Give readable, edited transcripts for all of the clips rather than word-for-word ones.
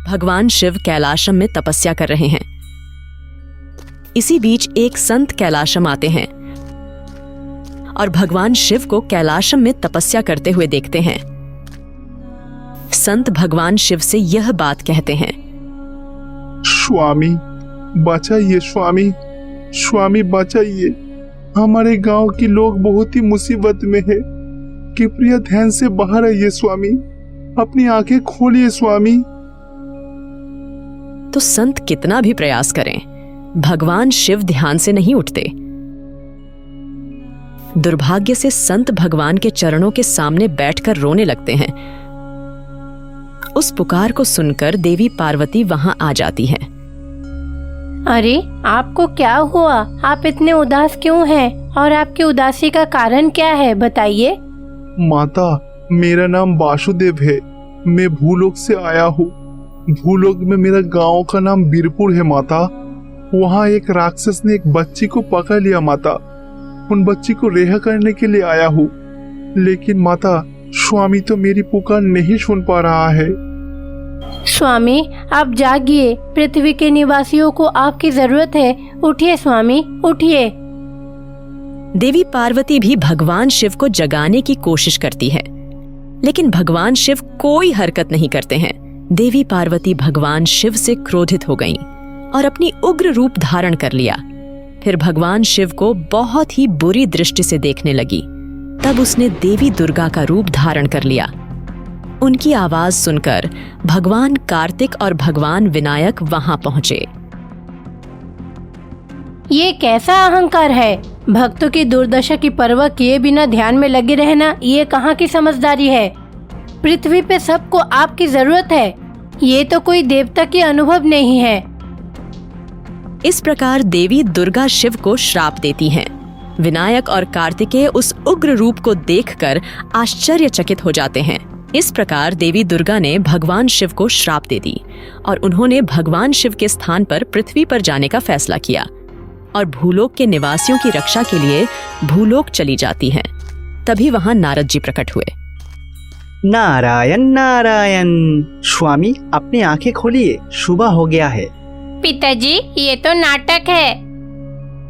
भगवान शिव कैलाशम में तपस्या कर रहे हैं। इसी बीच एक संत कैलाशम आते हैं और भगवान शिव को कैलाशम में तपस्या करते हुए देखते हैं। संत भगवान शिव से यह बात कहते हैं, स्वामी बचाइए, स्वामी स्वामी बचाइए, हमारे गांव के लोग बहुत ही मुसीबत में है। कृपया ध्यान से बाहर आइए स्वामी, अपनी आंखें खोलिए स्वामी। तो संत कितना भी प्रयास करें, भगवान शिव ध्यान से नहीं उठते। दुर्भाग्य से संत भगवान के चरणों के सामने बैठकर रोने लगते हैं। उस पुकार को सुनकर देवी पार्वती वहां आ जाती है। अरे आपको क्या हुआ? आप इतने उदास क्यों हैं? और आपकी उदासी का कारण क्या है, बताइए। माता, मेरा नाम वासुदेव है, मैं भूलोक से आया हूँ। भूलोक में मेरा गांव का नाम बीरपुर है माता। वहाँ एक राक्षस ने एक बच्ची को पकड़ लिया माता। उन बच्ची को रिहा करने के लिए आया हूँ, लेकिन माता स्वामी तो मेरी पुकार नहीं सुन पा रहा है। स्वामी आप जागिए, पृथ्वी के निवासियों को आपकी जरूरत है। उठिए स्वामी, उठिए। देवी पार्वती भी भगवान शिव को जगाने की कोशिश करती है, लेकिन भगवान शिव कोई हरकत नहीं करते हैं। देवी पार्वती भगवान शिव से क्रोधित हो गईं और अपनी उग्र रूप धारण कर लिया। फिर भगवान शिव को बहुत ही बुरी दृष्टि से देखने लगी। तब उसने देवी दुर्गा का रूप धारण कर लिया। उनकी आवाज सुनकर भगवान कार्तिक और भगवान विनायक वहां पहुंचे। ये कैसा अहंकार है? भक्तों की दुर्दशा की परवाह किए बिना ध्यान में लगे रहना, ये कहाँ की समझदारी है? पृथ्वी पे सबको आपकी जरूरत है, ये तो कोई देवता की अनुभव नहीं है। इस प्रकार देवी दुर्गा शिव को श्राप देती हैं। विनायक और कार्तिकेय उस उग्र रूप को देखकर आश्चर्यचकित हो जाते हैं। इस प्रकार देवी दुर्गा ने भगवान शिव को श्राप दे दी और उन्होंने भगवान शिव के स्थान पर पृथ्वी पर जाने का फैसला किया और भूलोक के निवासियों की रक्षा के लिए भूलोक चली जाती हैं। तभी वहां नारद जी प्रकट हुए। नारायण नारायण, स्वामी अपनी आंखें खोलिए, सुबह हो गया है। पिताजी ये तो नाटक है।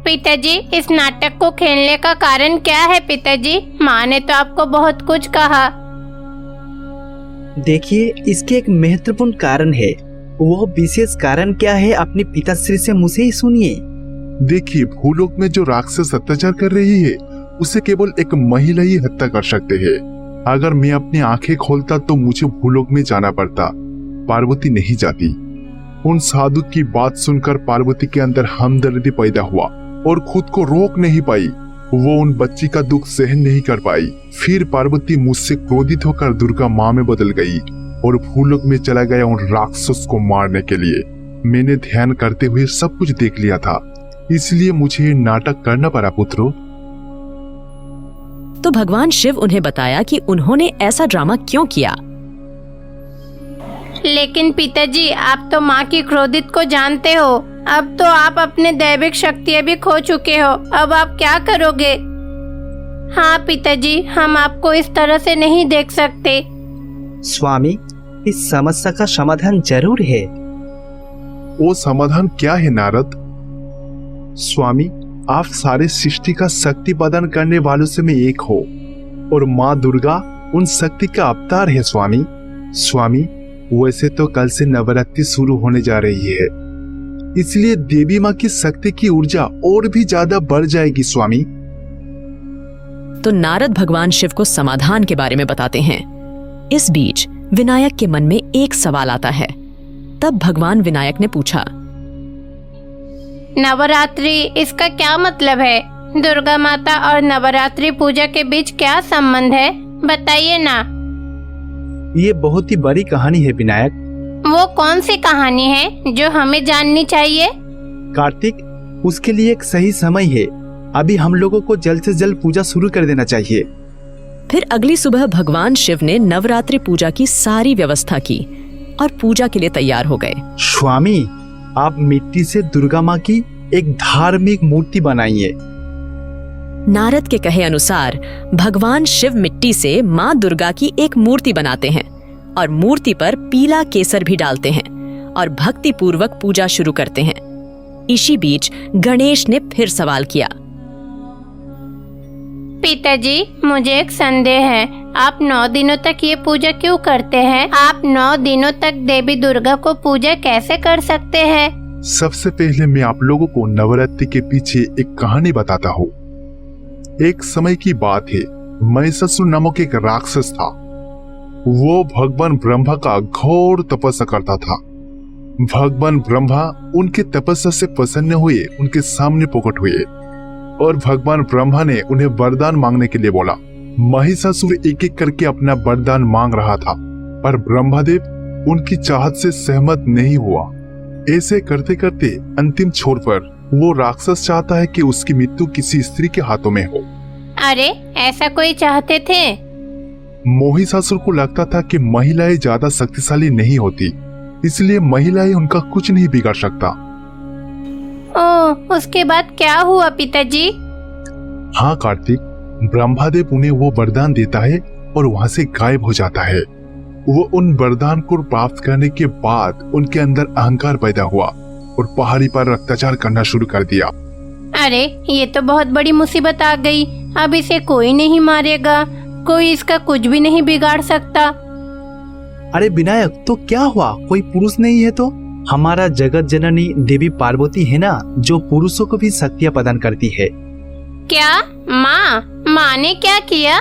पिताजी इस नाटक को खेलने का कारण क्या है? पिताजी माँ ने तो आपको बहुत कुछ कहा। देखिए इसके एक महत्वपूर्ण कारण है। वो विशेष कारण क्या है अपने पिताश्री से मुझे ही सुनिए। देखिए, भूलोक में जो राक्षस अत्याचार कर रही है उसे केवल एक महिला ही हत्या कर सकते हैं। अगर मैं अपनी आंखें खोलता तो मुझे भूलोक में जाना पड़ता, पार्वती नहीं जाती। उन साधु की बात सुनकर पार्वती के अंदर हमदर्दी पैदा हुआ और खुद को रोक नहीं पाई। वो उन बच्ची का दुख सहन नहीं कर पाई। फिर पार्वती मुझसे क्रोधित होकर दुर्गा माँ में बदल गई और भूलोक में चला गया उन राक्षस को मारने के लिए। मैंने ध्यान करते हुए सब कुछ देख लिया था, इसलिए मुझे नाटक करना पड़ा पुत्रो। तो भगवान शिव उन्हें बताया कि उन्होंने ऐसा ड्रामा क्यों किया। लेकिन पिताजी आप तो माँ की क्रोधित को जानते हो। अब तो आप अपने दैविक शक्तियाँ भी खो चुके हो, अब आप क्या करोगे? हाँ पिताजी, हम आपको इस तरह से नहीं देख सकते। स्वामी इस समस्या का समाधान जरूर है। वो समाधान क्या है नारद? स्वामी आप सारे सृष्टि का शक्ति प्रदान करने वालों से में एक हो और माँ दुर्गा उन शक्ति का अवतार है। स्वामी वैसे तो कल से नवरात्रि शुरू होने जा रही है, इसलिए देवी माँ की शक्ति की ऊर्जा और भी ज्यादा बढ़ जाएगी स्वामी। तो नारद भगवान शिव को समाधान के बारे में बताते हैं। इस बीच विनायक के मन में एक सवाल आता है। तब भगवान विनायक ने पूछा, नवरात्रि इसका क्या मतलब है? दुर्गा माता और नवरात्रि पूजा के बीच क्या संबंध है, बताइए ना। ये बहुत ही बड़ी कहानी है विनायक। वो कौन सी कहानी है जो हमें जाननी चाहिए? कार्तिक, उसके लिए एक सही समय है। अभी हम लोगों को जल्द से जल्द पूजा शुरू कर देना चाहिए। फिर अगली सुबह भगवान शिव ने नवरात्रि पूजा की सारी व्यवस्था की और पूजा के लिए तैयार हो गए। स्वामी आप मिट्टी से दुर्गा माँ की एक धार्मिक मूर्ति बनाइए। नारद के कहे अनुसार भगवान शिव मिट्टी से माँ दुर्गा की एक मूर्ति बनाते हैं और मूर्ति पर पीला केसर भी डालते हैं और भक्ति पूर्वक पूजा शुरू करते हैं। इसी बीच गणेश ने फिर सवाल किया। पिताजी, मुझे एक संदेह है। आप 9 दिनों तक ये पूजा क्यों करते हैं? आप 9 दिनों तक देवी दुर्गा को पूजा कैसे कर सकते हैं? सबसे पहले मैं आप लोगों को नवरात्रि के पीछे एक कहानी बताता हूँ। एक समय की बात है, महिषासुर नामक एक राक्षस था। वो भगवान ब्रह्मा का घोर तपस्या करता था। भगवान ब्रह्मा उनके तपस्या से प्रसन्न हुए, उनके सामने प्रकट हुए और भगवान ब्रह्मा ने उन्हें वरदान मांगने के लिए बोला। महिषासुर एक एक करके अपना वरदान मांग रहा था, पर ब्रह्मदेव उनकी चाहत से सहमत नहीं हुआ। ऐसे करते करते अंतिम छोर पर वो राक्षस चाहता है कि उसकी मृत्यु किसी स्त्री के हाथों में हो। अरे, ऐसा कोई चाहते थे? महिषासुर को लगता था कि महिलाएं ज्यादा शक्तिशाली नहीं होती, इसलिए महिलाएं उनका कुछ नहीं बिगाड़ सकता। ओह, उसके बाद क्या हुआ पिताजी? हाँ कार्तिक, ब्रह्मदेव उन्हें वो वरदान देता है और वहाँ से गायब हो जाता है। वो उन वरदान को प्राप्त करने के बाद उनके अंदर अहंकार पैदा हुआ और पहाड़ी पर अत्याचार करना शुरू कर दिया। अरे, ये तो बहुत बड़ी मुसीबत आ गई। अब इसे कोई नहीं मारेगा, कोई इसका कुछ भी नहीं बिगाड़ सकता। अरे विनायक, तो क्या हुआ? कोई पुरुष नहीं है तो? हमारा जगत जननी देवी पार्वती है ना, जो पुरुषों को भी शक्तियाँ प्रदान करती है। क्या? माँ ने क्या किया?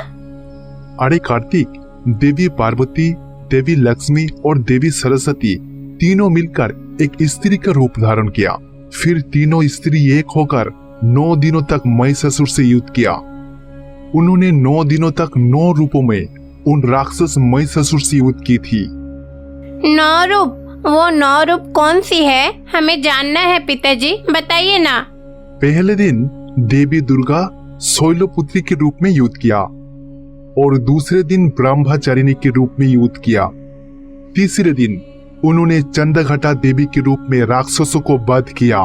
अरे कार्तिक, देवी पार्वती, देवी लक्ष्मी और देवी सरस्वती तीनों मिलकर एक स्त्री का रूप धारण किया। फिर तीनों स्त्री एक होकर 9 दिनों तक महिषासुर से युद्ध किया। उन्होंने 9 दिनों तक 9 रूपों में उन राक्षस महिषासुर से युद्ध की थी। 9 रूप? वो 9 रूप कौन सी है? हमें जानना है पिताजी, बताइए ना। पहले दिन देवी दुर्गा शैलपुत्री के रूप में युद्ध किया और दूसरे दिन ब्रह्मचारिणी के रूप में युद्ध किया। तीसरे दिन उन्होंने चंद्रघटा देवी के रूप में राक्षसों को वध किया।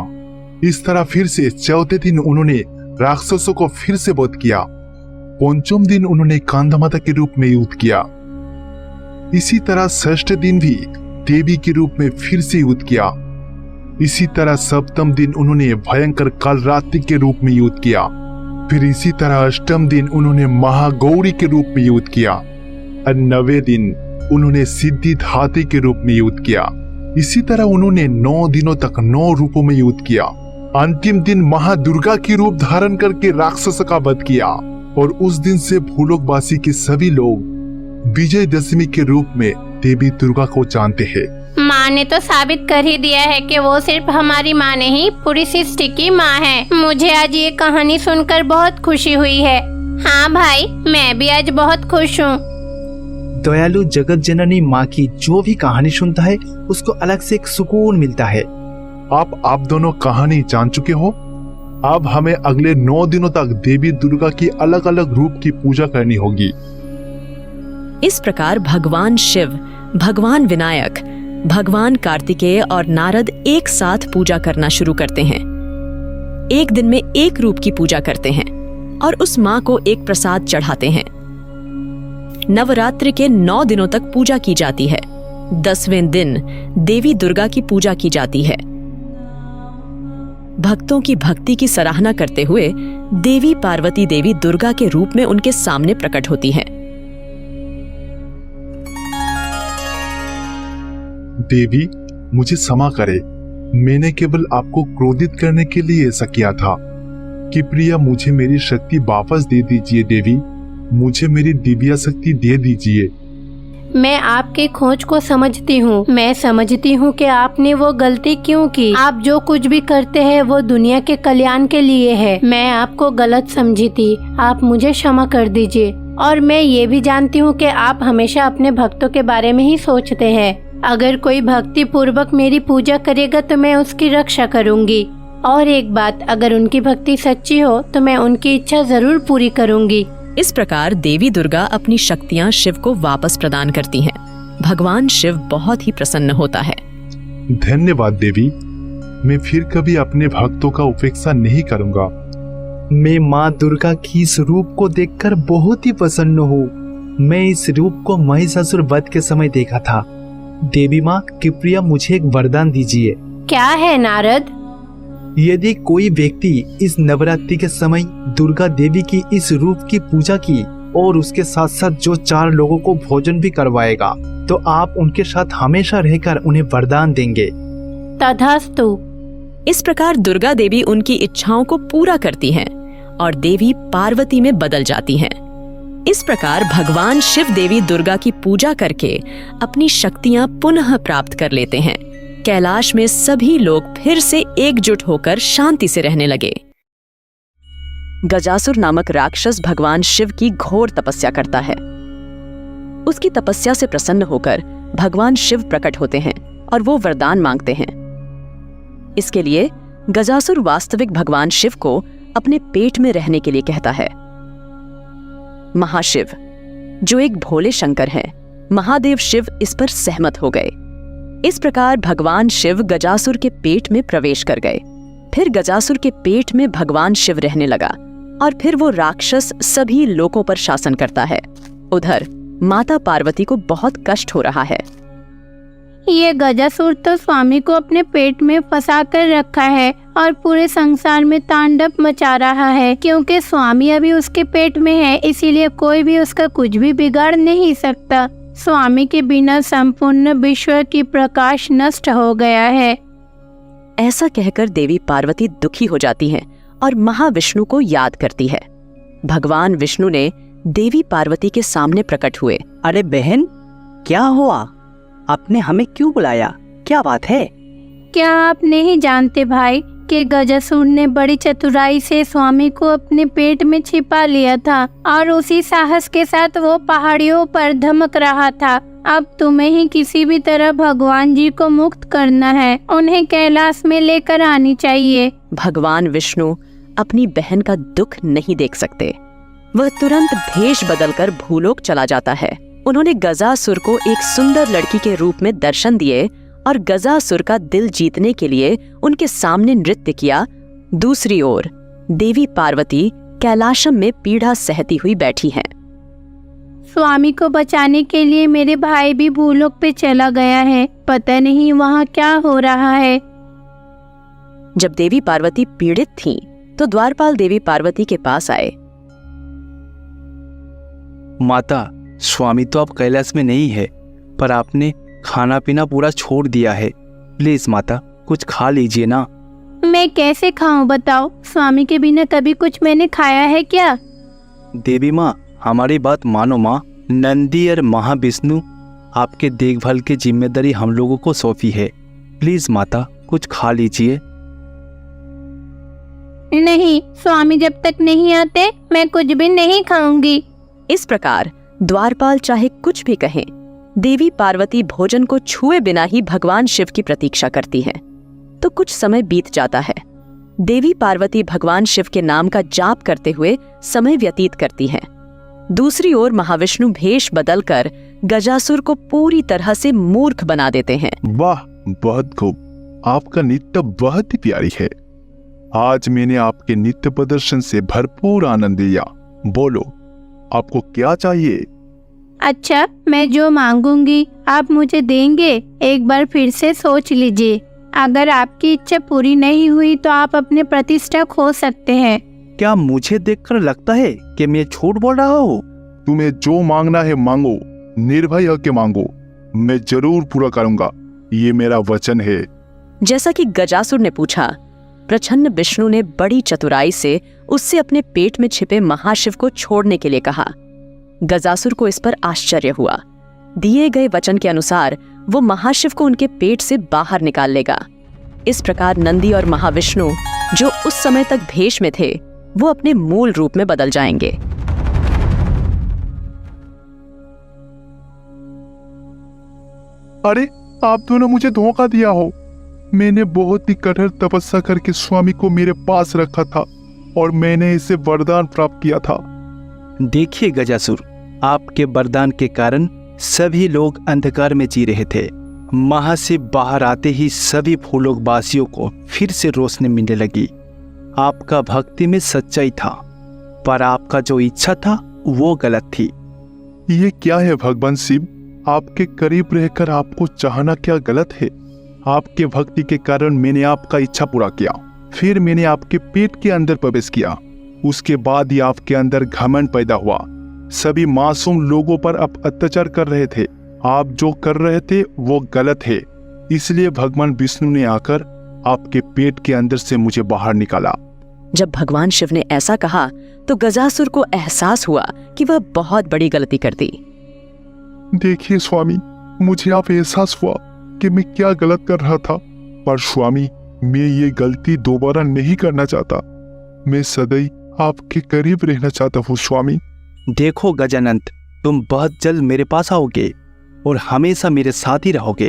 इस तरह फिर से चौथे दिन उन्होंने राक्षसों को फिर से वध किया। पंचम दिन उन्होंने कांधामाता के रूप में युद्ध किया। इसी तरह षष्ठ दिन भी देवी के रूप में फिर से युद्ध किया। इसी तरह सप्तम दिन उन्होंने भयंकर कालरात्रि के रूप में युद्ध किया। फिर इसी तरह अष्टम दिन उन्होंने महागौरी के रूप में युद्ध किया और 9वें दिन उन्होंने सिद्धिदात्री के रूप में युद्ध किया। इसी तरह उन्होंने 9 दिनों तक 9 रूपों में युद्ध किया। अंतिम दिन महादुर्गा की रूप धारण करके राक्षस का वध किया और उस दिन से भूलोकवासी के सभी लोग विजयदशमी के रूप में देवी दुर्गा को जानते हैं। माँ ने तो साबित कर ही दिया है कि वो सिर्फ हमारी माँ नहीं, पूरी सृष्टि की माँ है। मुझे आज ये कहानी सुनकर बहुत खुशी हुई है। हाँ भाई, मैं भी आज बहुत खुश हूँ। दयालु जगत जननी माँ की जो भी कहानी सुनता है उसको अलग से एक सुकून मिलता है। आप दोनों कहानी जान चुके हो। अब हमें अगले 9 दिनों तक देवी दुर्गा की अलग अलग रूप की पूजा करनी होगी। इस प्रकार भगवान शिव, भगवान विनायक, भगवान कार्तिकेय और नारद एक साथ पूजा करना शुरू करते हैं। एक दिन में एक रूप की पूजा करते हैं और उस मां को एक प्रसाद चढ़ाते हैं। नवरात्रि के 9 दिनों तक पूजा की जाती है। 10वें दिन देवी दुर्गा की पूजा की जाती है। भक्तों की भक्ति की सराहना करते हुए देवी पार्वती देवी दुर्गा के रूप में उनके सामने प्रकट होती हैं। देवी, मुझे क्षमा करे, मैंने केवल आपको क्रोधित करने के लिए ऐसा किया था। कि प्रिया, मुझे मेरी शक्ति वापस दे दीजिए देवी, मुझे मेरी दिव्य शक्ति दे दीजिए। मैं आपके खोज को समझती हूँ। मैं समझती हूँ कि आपने वो गलती क्यों की। आप जो कुछ भी करते हैं वो दुनिया के कल्याण के लिए है। मैं आपको गलत समझी थी, आप मुझे क्षमा कर दीजिए। और मैं ये भी जानती हूँ कि आप हमेशा अपने भक्तों के बारे में ही सोचते हैं। अगर कोई भक्ति पूर्वक मेरी पूजा करेगा तो मैं उसकी रक्षा करूँगी। और एक बात, अगर उनकी भक्ति सच्ची हो तो मैं उनकी इच्छा जरूर पूरी करूँगी। इस प्रकार देवी दुर्गा अपनी शक्तियां शिव को वापस प्रदान करती हैं। भगवान शिव बहुत ही प्रसन्न होता है। धन्यवाद देवी, मैं फिर कभी अपने भक्तों का उपेक्षा नहीं करूंगा। मैं माँ दुर्गा की इस रूप को देखकर बहुत ही प्रसन्न हूँ। मैं इस रूप को महिषासुर वध के समय देखा था। देवी माँ, कृपया मुझे एक वरदान दीजिए। क्या है नारद? यदि कोई व्यक्ति इस नवरात्रि के समय दुर्गा देवी की इस रूप की पूजा की और उसके साथ साथ जो 4 लोगों को भोजन भी करवाएगा, तो आप उनके साथ हमेशा रहकर उन्हें वरदान देंगे। तथास्तु। इस प्रकार दुर्गा देवी उनकी इच्छाओं को पूरा करती हैं और देवी पार्वती में बदल जाती हैं। इस प्रकार भगवान शिव देवी दुर्गा की पूजा करके अपनी शक्तियां पुनः प्राप्त कर लेते हैं। कैलाश में सभी लोग फिर से एकजुट होकर शांति से रहने लगे। गजासुर नामक राक्षस भगवान शिव की घोर तपस्या करता है। उसकी तपस्या से प्रसन्न होकर भगवान शिव प्रकट होते हैं और वो वरदान मांगते हैं। इसके लिए गजासुर वास्तविक भगवान शिव को अपने पेट में रहने के लिए कहता है। महाशिव, जो एक भोले शंकर हैं, महादेव शिव इस पर सहमत हो गए। इस प्रकार भगवान शिव गजासुर के पेट में प्रवेश कर गए। फिर गजासुर के पेट में भगवान शिव रहने लगा और फिर वो राक्षस सभी लोगों पर शासन करता है। उधर माता पार्वती को बहुत कष्ट हो रहा है। ये गजासुर तो स्वामी को अपने पेट में फंसा कर रखा है और पूरे संसार में तांडव मचा रहा है। क्योंकि स्वामी अभी उसके पेट में है, इसीलिए कोई भी उसका कुछ भी बिगाड़ नहीं सकता। स्वामी के बिना संपूर्ण विश्व की प्रकाश नष्ट हो गया है। ऐसा कहकर देवी पार्वती दुखी हो जाती हैं और महाविष्णु को याद करती है। भगवान विष्णु ने देवी पार्वती के सामने प्रकट हुए। अरे बहन, क्या हुआ? आपने हमें क्यों बुलाया? क्या बात है? क्या आप नहीं जानते भाई कि गजासुर ने बड़ी चतुराई से स्वामी को अपने पेट में छिपा लिया था और उसी साहस के साथ वो पहाड़ियों पर धमक रहा था। अब तुम्हें ही किसी भी तरह भगवान जी को मुक्त करना है। उन्हें कैलाश में लेकर आनी चाहिए। भगवान विष्णु अपनी बहन का दुख नहीं देख सकते। वह तुरंत भेष बदलकर भूलोक चला जाता है। उन्होंने गजासुर को एक सुंदर लड़की के रूप में दर्शन दिए और गजासुर का दिल जीतने के लिए उनके सामने नृत्य किया। दूसरी ओर देवी पार्वती कैलाशम में पीड़ा सहती हुई बैठी हैं। स्वामी को बचाने के लिए मेरे भाई भी भूलोक पे चला गया है। पता नहीं वहाँ क्या हो रहा है। जब देवी पार्वती पीड़ित थीं, तो द्वारपाल देवी पार्वती के पास आए। माता, स्वामी तो अब कैलाश में नहीं है, पर आपने खाना पीना पूरा छोड़ दिया है। प्लीज माता, कुछ खा लीजिए ना। मैं कैसे खाऊं बताओ? स्वामी के बिना कभी कुछ मैंने खाया है क्या? देवी माँ, हमारी बात मानो माँ। नंदी और महाविष्णु आपके देखभाल की जिम्मेदारी हम लोगों को सौंपी है। प्लीज माता, कुछ खा लीजिए। नहीं, स्वामी जब तक नहीं आते मैं कुछ भी नहीं खाऊंगी। इस प्रकार द्वारपाल चाहे कुछ भी कहें, देवी पार्वती भोजन को छुए बिना ही भगवान शिव की प्रतीक्षा करती हैं। तो कुछ समय बीत जाता है। देवी पार्वती भगवान शिव के नाम का जाप करते हुए समय व्यतीत करती हैं। दूसरी ओर महाविष्णु भेष बदलकर गजासुर को पूरी तरह से मूर्ख बना देते हैं। वाह, बहुत खूब। आपका नृत्य बहुत ही प्यारी है। आज मैंने आपके नृत्य प्रदर्शन से भरपूर आनंद लिया। बोलो, आपको क्या चाहिए? अच्छा, मैं जो मांगूंगी आप मुझे देंगे? एक बार फिर से सोच लीजिए। अगर आपकी इच्छा पूरी नहीं हुई तो आप अपने प्रतिष्ठा खो सकते हैं। क्या मुझे देखकर लगता है कि मैं झूठ बोल रहा हूँ? तुम्हें जो मांगना है मांगो, निर्भय होकर मांगो। मैं जरूर पूरा करूंगा, ये मेरा वचन है। जैसा कि गजासुर ने पूछा, प्रसन्न विष्णु ने बड़ी चतुराई से उससे अपने पेट में छिपे महाशिव को छोड़ने के लिए कहा। गजासुर को इस पर आश्चर्य हुआ। दिए गए वचन के अनुसार वो महाशिव को उनके पेट से बाहर निकाल लेगा। इस प्रकार नंदी और महाविष्णु, जो उस समय तक भेष में थे, वो अपने मूल रूप में बदल जाएंगे। अरे, आप दोनों मुझे धोखा दिया हो। मैंने बहुत ही कठोर तपस्या करके स्वामी को मेरे पास रखा था और मैंने इसे वरदान प्राप्त किया था। देखिए गजासुर, आपके वरदान के कारण सभी लोग अंधकार में जी रहे थे। महाशिव बाहर आते ही सभी भूलोक वासियों को फिर से रोशनी मिलने लगी। आपका भक्ति में सच्चाई था, पर आपका जो इच्छा था वो गलत थी। ये क्या है भगवान शिव? आपके करीब रहकर आपको चाहना क्या गलत है? आपके भक्ति के कारण मैंने आपका इच्छा पूरा किया, फिर मैंने आपके पेट के अंदर प्रवेश किया, उसके बाद ही आपके अंदर घमंड पैदा हुआ। सभी मासूम लोगों पर आप अत्याचार कर रहे थे। आप जो कर रहे थे वो गलत है, इसलिए भगवान विष्णु ने आकर आपके पेट के अंदर से मुझे बाहर निकाला। जब भगवान शिव ने ऐसा कहा तो गजासुर को एहसास हुआ कि वह बहुत बड़ी गलती कर दी। देखिए स्वामी, मुझे आप एहसास हुआ कि मैं क्या गलत कर रहा था, पर स्वामी मैं ये गलती दोबारा नहीं करना चाहता। मैं सदैव आपके करीब रहना चाहता हूँ स्वामी। देखो गजानंद, तुम बहुत जल्द मेरे पास आओगे और हमेशा मेरे साथ ही रहोगे,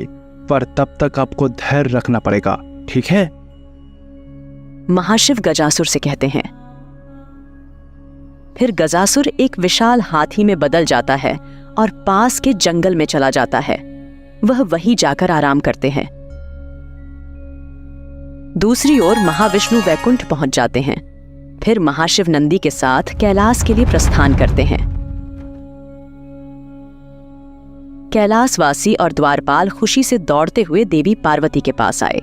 पर तब तक आपको धैर्य रखना पड़ेगा, ठीक है? महाशिव गजासुर से कहते हैं। फिर गजासुर एक विशाल हाथी में बदल जाता है और पास के जंगल में चला जाता है। वह वहीं जाकर आराम करते हैं। दूसरी ओर महाविष्णु वैकुंठ पहुंच जाते हैं। फिर महाशिव नंदी के साथ कैलाश के लिए प्रस्थान करते हैं। कैलाशवासी और द्वारपाल खुशी से दौड़ते हुए देवी पार्वती के पास आए।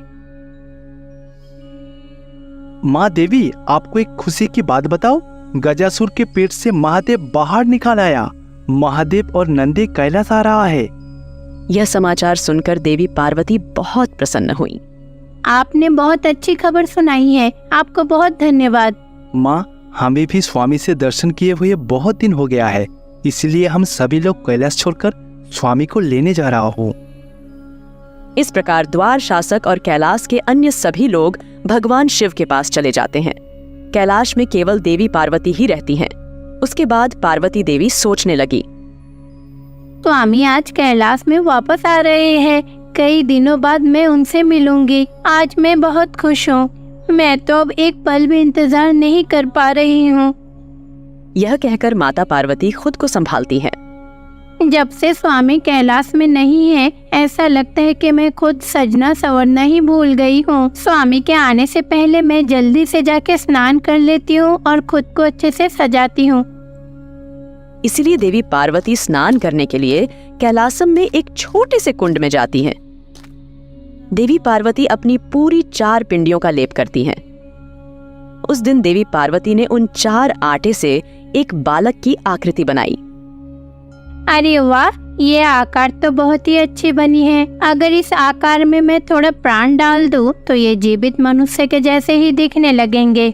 माँ देवी, आपको एक खुशी की बात बताओ, गजासुर के पेट से महादेव बाहर निकाल आया। महादेव और नंदी कैलाश आ रहा है। यह समाचार सुनकर देवी पार्वती बहुत प्रसन्न हुई। आपने बहुत अच्छी खबर सुनाई है, आपको बहुत धन्यवाद। माँ, हमें भी स्वामी से दर्शन किए हुए बहुत दिन हो गया है, इसलिए हम सभी लोग कैलाश छोड़कर स्वामी को लेने जा रहा हूँ। इस प्रकार द्वार शासक और कैलाश के अन्य सभी लोग भगवान शिव के पास चले जाते हैं। कैलाश में केवल देवी पार्वती ही रहती हैं। उसके बाद पार्वती देवी सोचने लगी, स्वामी आज कैलाश में वापस आ रहे हैं। कई दिनों बाद मैं उनसे मिलूंगी। आज मैं बहुत खुश हूँ। मैं तो अब एक पल भी इंतजार नहीं कर पा रही हूँ। यह कहकर माता पार्वती खुद को संभालती हैं। जब से स्वामी कैलाश में नहीं है, ऐसा लगता है कि मैं खुद सजना संवरना ही भूल गई हूँ। स्वामी के आने से पहले मैं जल्दी से जाके स्नान कर लेती हूँ और खुद को अच्छे से सजाती हूँ। इसीलिए देवी पार्वती स्नान करने के लिए कैलाशम में एक छोटे से कुंड में जाती हैं। देवी पार्वती अपनी पूरी 4 पिंडियों का लेप करती हैं। उस दिन देवी पार्वती ने उन 4 आटे से एक बालक की आकृति बनाई। अरे वाह, ये आकार तो बहुत ही अच्छी बनी है। अगर इस आकार में मैं थोड़ा प्राण डाल दूं, तो ये जीवित मनुष्य के जैसे ही दिखने लगेंगे।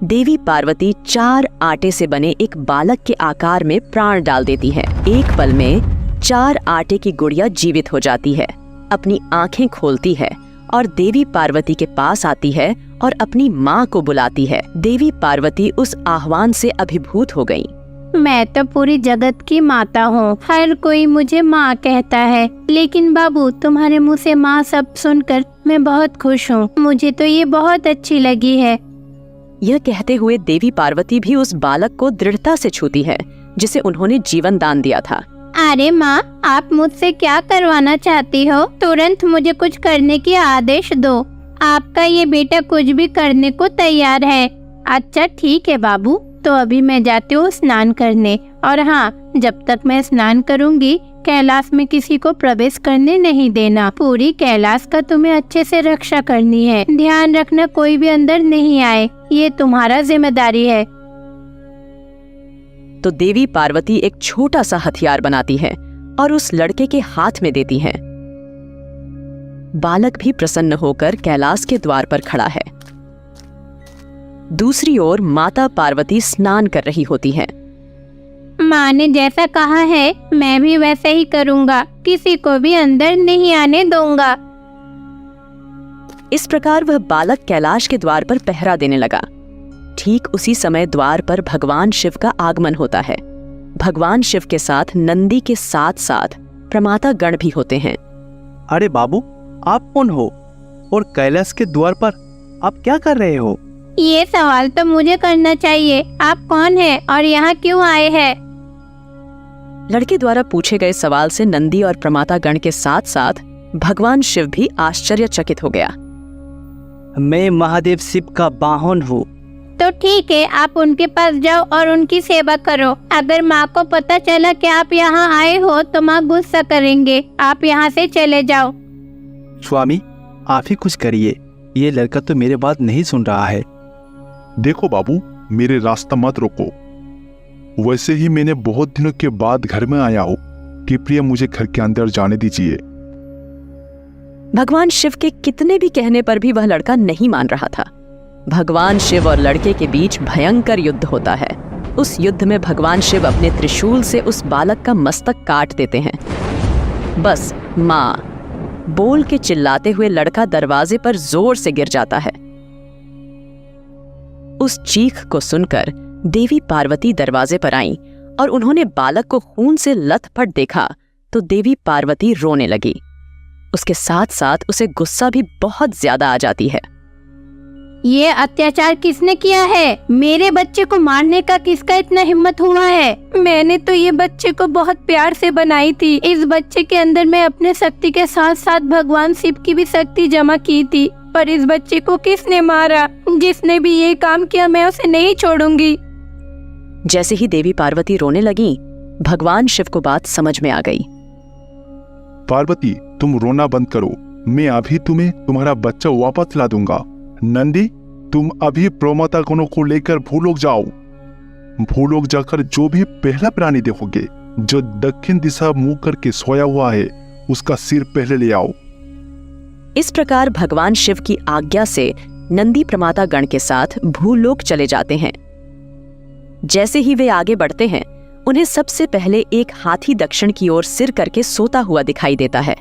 देवी पार्वती 4 आटे से बने एक बालक के आकार में प्राण डाल देती है। एक पल में 4 आटे की गुड़िया जीवित हो जाती है, अपनी आंखें खोलती है और देवी पार्वती के पास आती है और अपनी माँ को बुलाती है। देवी पार्वती उस आह्वान से अभिभूत हो गई। मैं तो पूरी जगत की माता हूँ, हर कोई मुझे माँ कहता है। लेकिन बाबू, तुम्हारे मुँह से माँ शब्द सुनकर मैं बहुत खुश हूँ। मुझे तो ये बहुत अच्छी लगी है। यह कहते हुए देवी पार्वती भी उस बालक को दृढ़ता से छूती है, जिसे उन्होंने जीवन दान दिया था। अरे माँ, आप मुझसे क्या करवाना चाहती हो? तुरंत मुझे कुछ करने की आदेश दो। आपका ये बेटा कुछ भी करने को तैयार है। अच्छा ठीक है बाबू, तो अभी मैं जाती हूँ स्नान करने। और हाँ, जब तक मैं स्नान करूँगी कैलाश में किसी को प्रवेश करने नहीं देना। पूरी कैलाश का तुम्हें अच्छे से रक्षा करनी है। ध्यान रखना कोई भी अंदर नहीं आए, ये तुम्हारा जिम्मेदारी है। तो देवी पार्वती एक छोटा सा हथियार बनाती है और उस लड़के के हाथ में देती है। बालक भी प्रसन्न होकर कैलाश के द्वार पर खड़ा है। दूसरी ओर माता पार्वती स्नान कर रही होती है। माँ ने जैसा कहा है मैं भी वैसे ही करूँगा। किसी को भी अंदर नहीं आने दूंगा। इस प्रकार वह बालक कैलाश के द्वार पर पहरा देने लगा। ठीक उसी समय द्वार पर भगवान शिव का आगमन होता है। भगवान शिव के साथ नंदी के साथ साथ प्रमाता गण भी होते हैं। अरे बाबू, आप कौन हो और कैलाश के द्वार पर आप क्या कर रहे हो? ये सवाल तो मुझे करना चाहिए। आप कौन हैं और यहाँ क्यों आए हैं? लड़के द्वारा पूछे गए सवाल से नंदी और प्रमाता गण के साथ साथ भगवान शिव भी आश्चर्यचकित हो गया। मैं महादेव शिव का वाहन हूँ तो ठीक है, आप उनके पास जाओ और उनकी सेवा करो। अगर माँ को पता चला कि आप यहाँ आए हो तो माँ गुस्सा करेंगे। आप यहाँ से चले जाओ। स्वामी, आप ही कुछ करिए, ये लड़का तो मेरे बात नहीं सुन रहा है। देखो बाबू, मेरे रास्ता मत रोको। वैसे ही मैंने बहुत दिनों के बाद घर में आया हूँ कि प्रिय मुझे घर के अंदर जाने दीजिए। भगवान शिव के कितने भी कहने पर भी वह लड़का नहीं मान रहा था। भगवान शिव और लड़के के बीच भयंकर युद्ध होता है। उस युद्ध में भगवान शिव अपने त्रिशूल से उस बालक का मस्तक काट देते हैं। बस माँ बोल के चिल्लाते हुए लड़का दरवाजे पर जोर से गिर जाता है। उस चीख को सुनकर देवी पार्वती दरवाजे पर आईं और उन्होंने बालक को खून से लथपथ देखा तो देवी पार्वती रोने लगी। उसके साथ साथ उसे गुस्सा भी बहुत ज्यादा आ जाती है। ये अत्याचार किसने किया है? मेरे बच्चे को मारने का किसका इतना हिम्मत हुआ है? मैंने तो ये बच्चे को बहुत प्यार से बनाई थी। इस बच्चे के अंदर मैं अपने शक्ति के साथ साथ भगवान शिव की भी शक्ति जमा की थी, पर इस बच्चे को किसने मारा? जिसने भी ये काम किया मैं उसे नहीं छोड़ूंगी। जैसे ही देवी पार्वती रोने लगी, भगवान शिव को बात समझ में आ गई। पार्वती, तुम रोना बंद करो। मैं अभी तुम्हें तुम्हारा बच्चा वापस ला दूंगा। नंदी, तुम अभी प्रमोता गणों को लेकर भूलोक जाओ। भूलोक जाकर जो भी पहला प्राणी देखोगे जो दक्षिण दिशा मुंह करके सोया हुआ है, उसका सिर पहले ले आओ। इस प्रकार भगवान शिव की आज्ञा से नंदी प्रमाता गण के साथ भूलोक चले जाते हैं। जैसे ही वे आगे बढ़ते हैं, उन्हें सबसे पहले एक हाथी दक्षिण की ओर सिर करके सोता हुआ दिखाई देता है।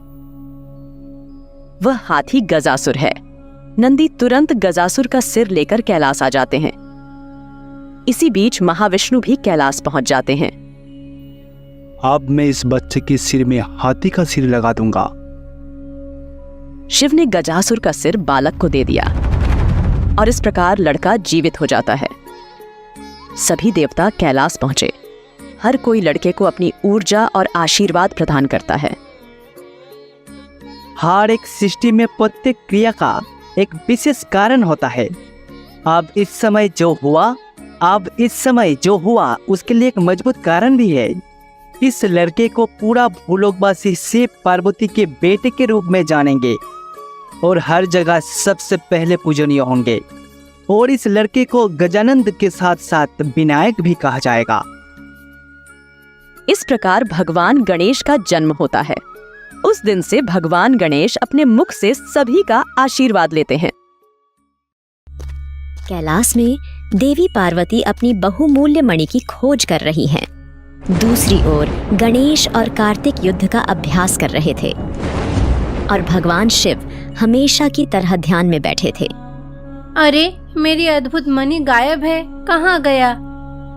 वह हाथी गजासुर है। नंदी तुरंत गजासुर का सिर लेकर कैलाश आ जाते हैं। इसी बीच महाविष्णु भी कैलाश पहुंच जाते हैं। अब मैं इस बच्चे के सिर में हाथी का सिर लगा दूंगा। शिव ने गजासुर का सिर बालक को दे दिया और इस प्रकार लड़का जीवित हो जाता है। सभी देवता कैलाश पहुंचे। हर कोई लड़के को अपनी ऊर्जा और आशीर्वाद प्रदान करता है। हर एक सृष्टि में प्रत्येक क्रिया का एक विशेष कारण होता है। अब इस समय जो हुआ उसके लिए एक मजबूत कारण भी है। इस लड़के को पूरा भूलोकवासी शिव पार्वती के बेटे के रूप में जानेंगे और हर जगह सबसे पहले पूजनीय होंगे। और इस लड़के को गजानंद के साथ साथ विनायक भी कहा जाएगा। इस प्रकार भगवान गणेश का जन्म होता है। उस दिन से भगवान गणेश अपने मुख से सभी का आशीर्वाद लेते हैं। कैलाश में देवी पार्वती अपनी बहुमूल्य मणि की खोज कर रही हैं। दूसरी ओर गणेश और कार्तिक युद्ध का अभ्यास कर रहे थे और भगवान शिव हमेशा की तरह ध्यान में बैठे थे। अरे, मेरी अद्भुत मणि गायब है। कहाँ गया?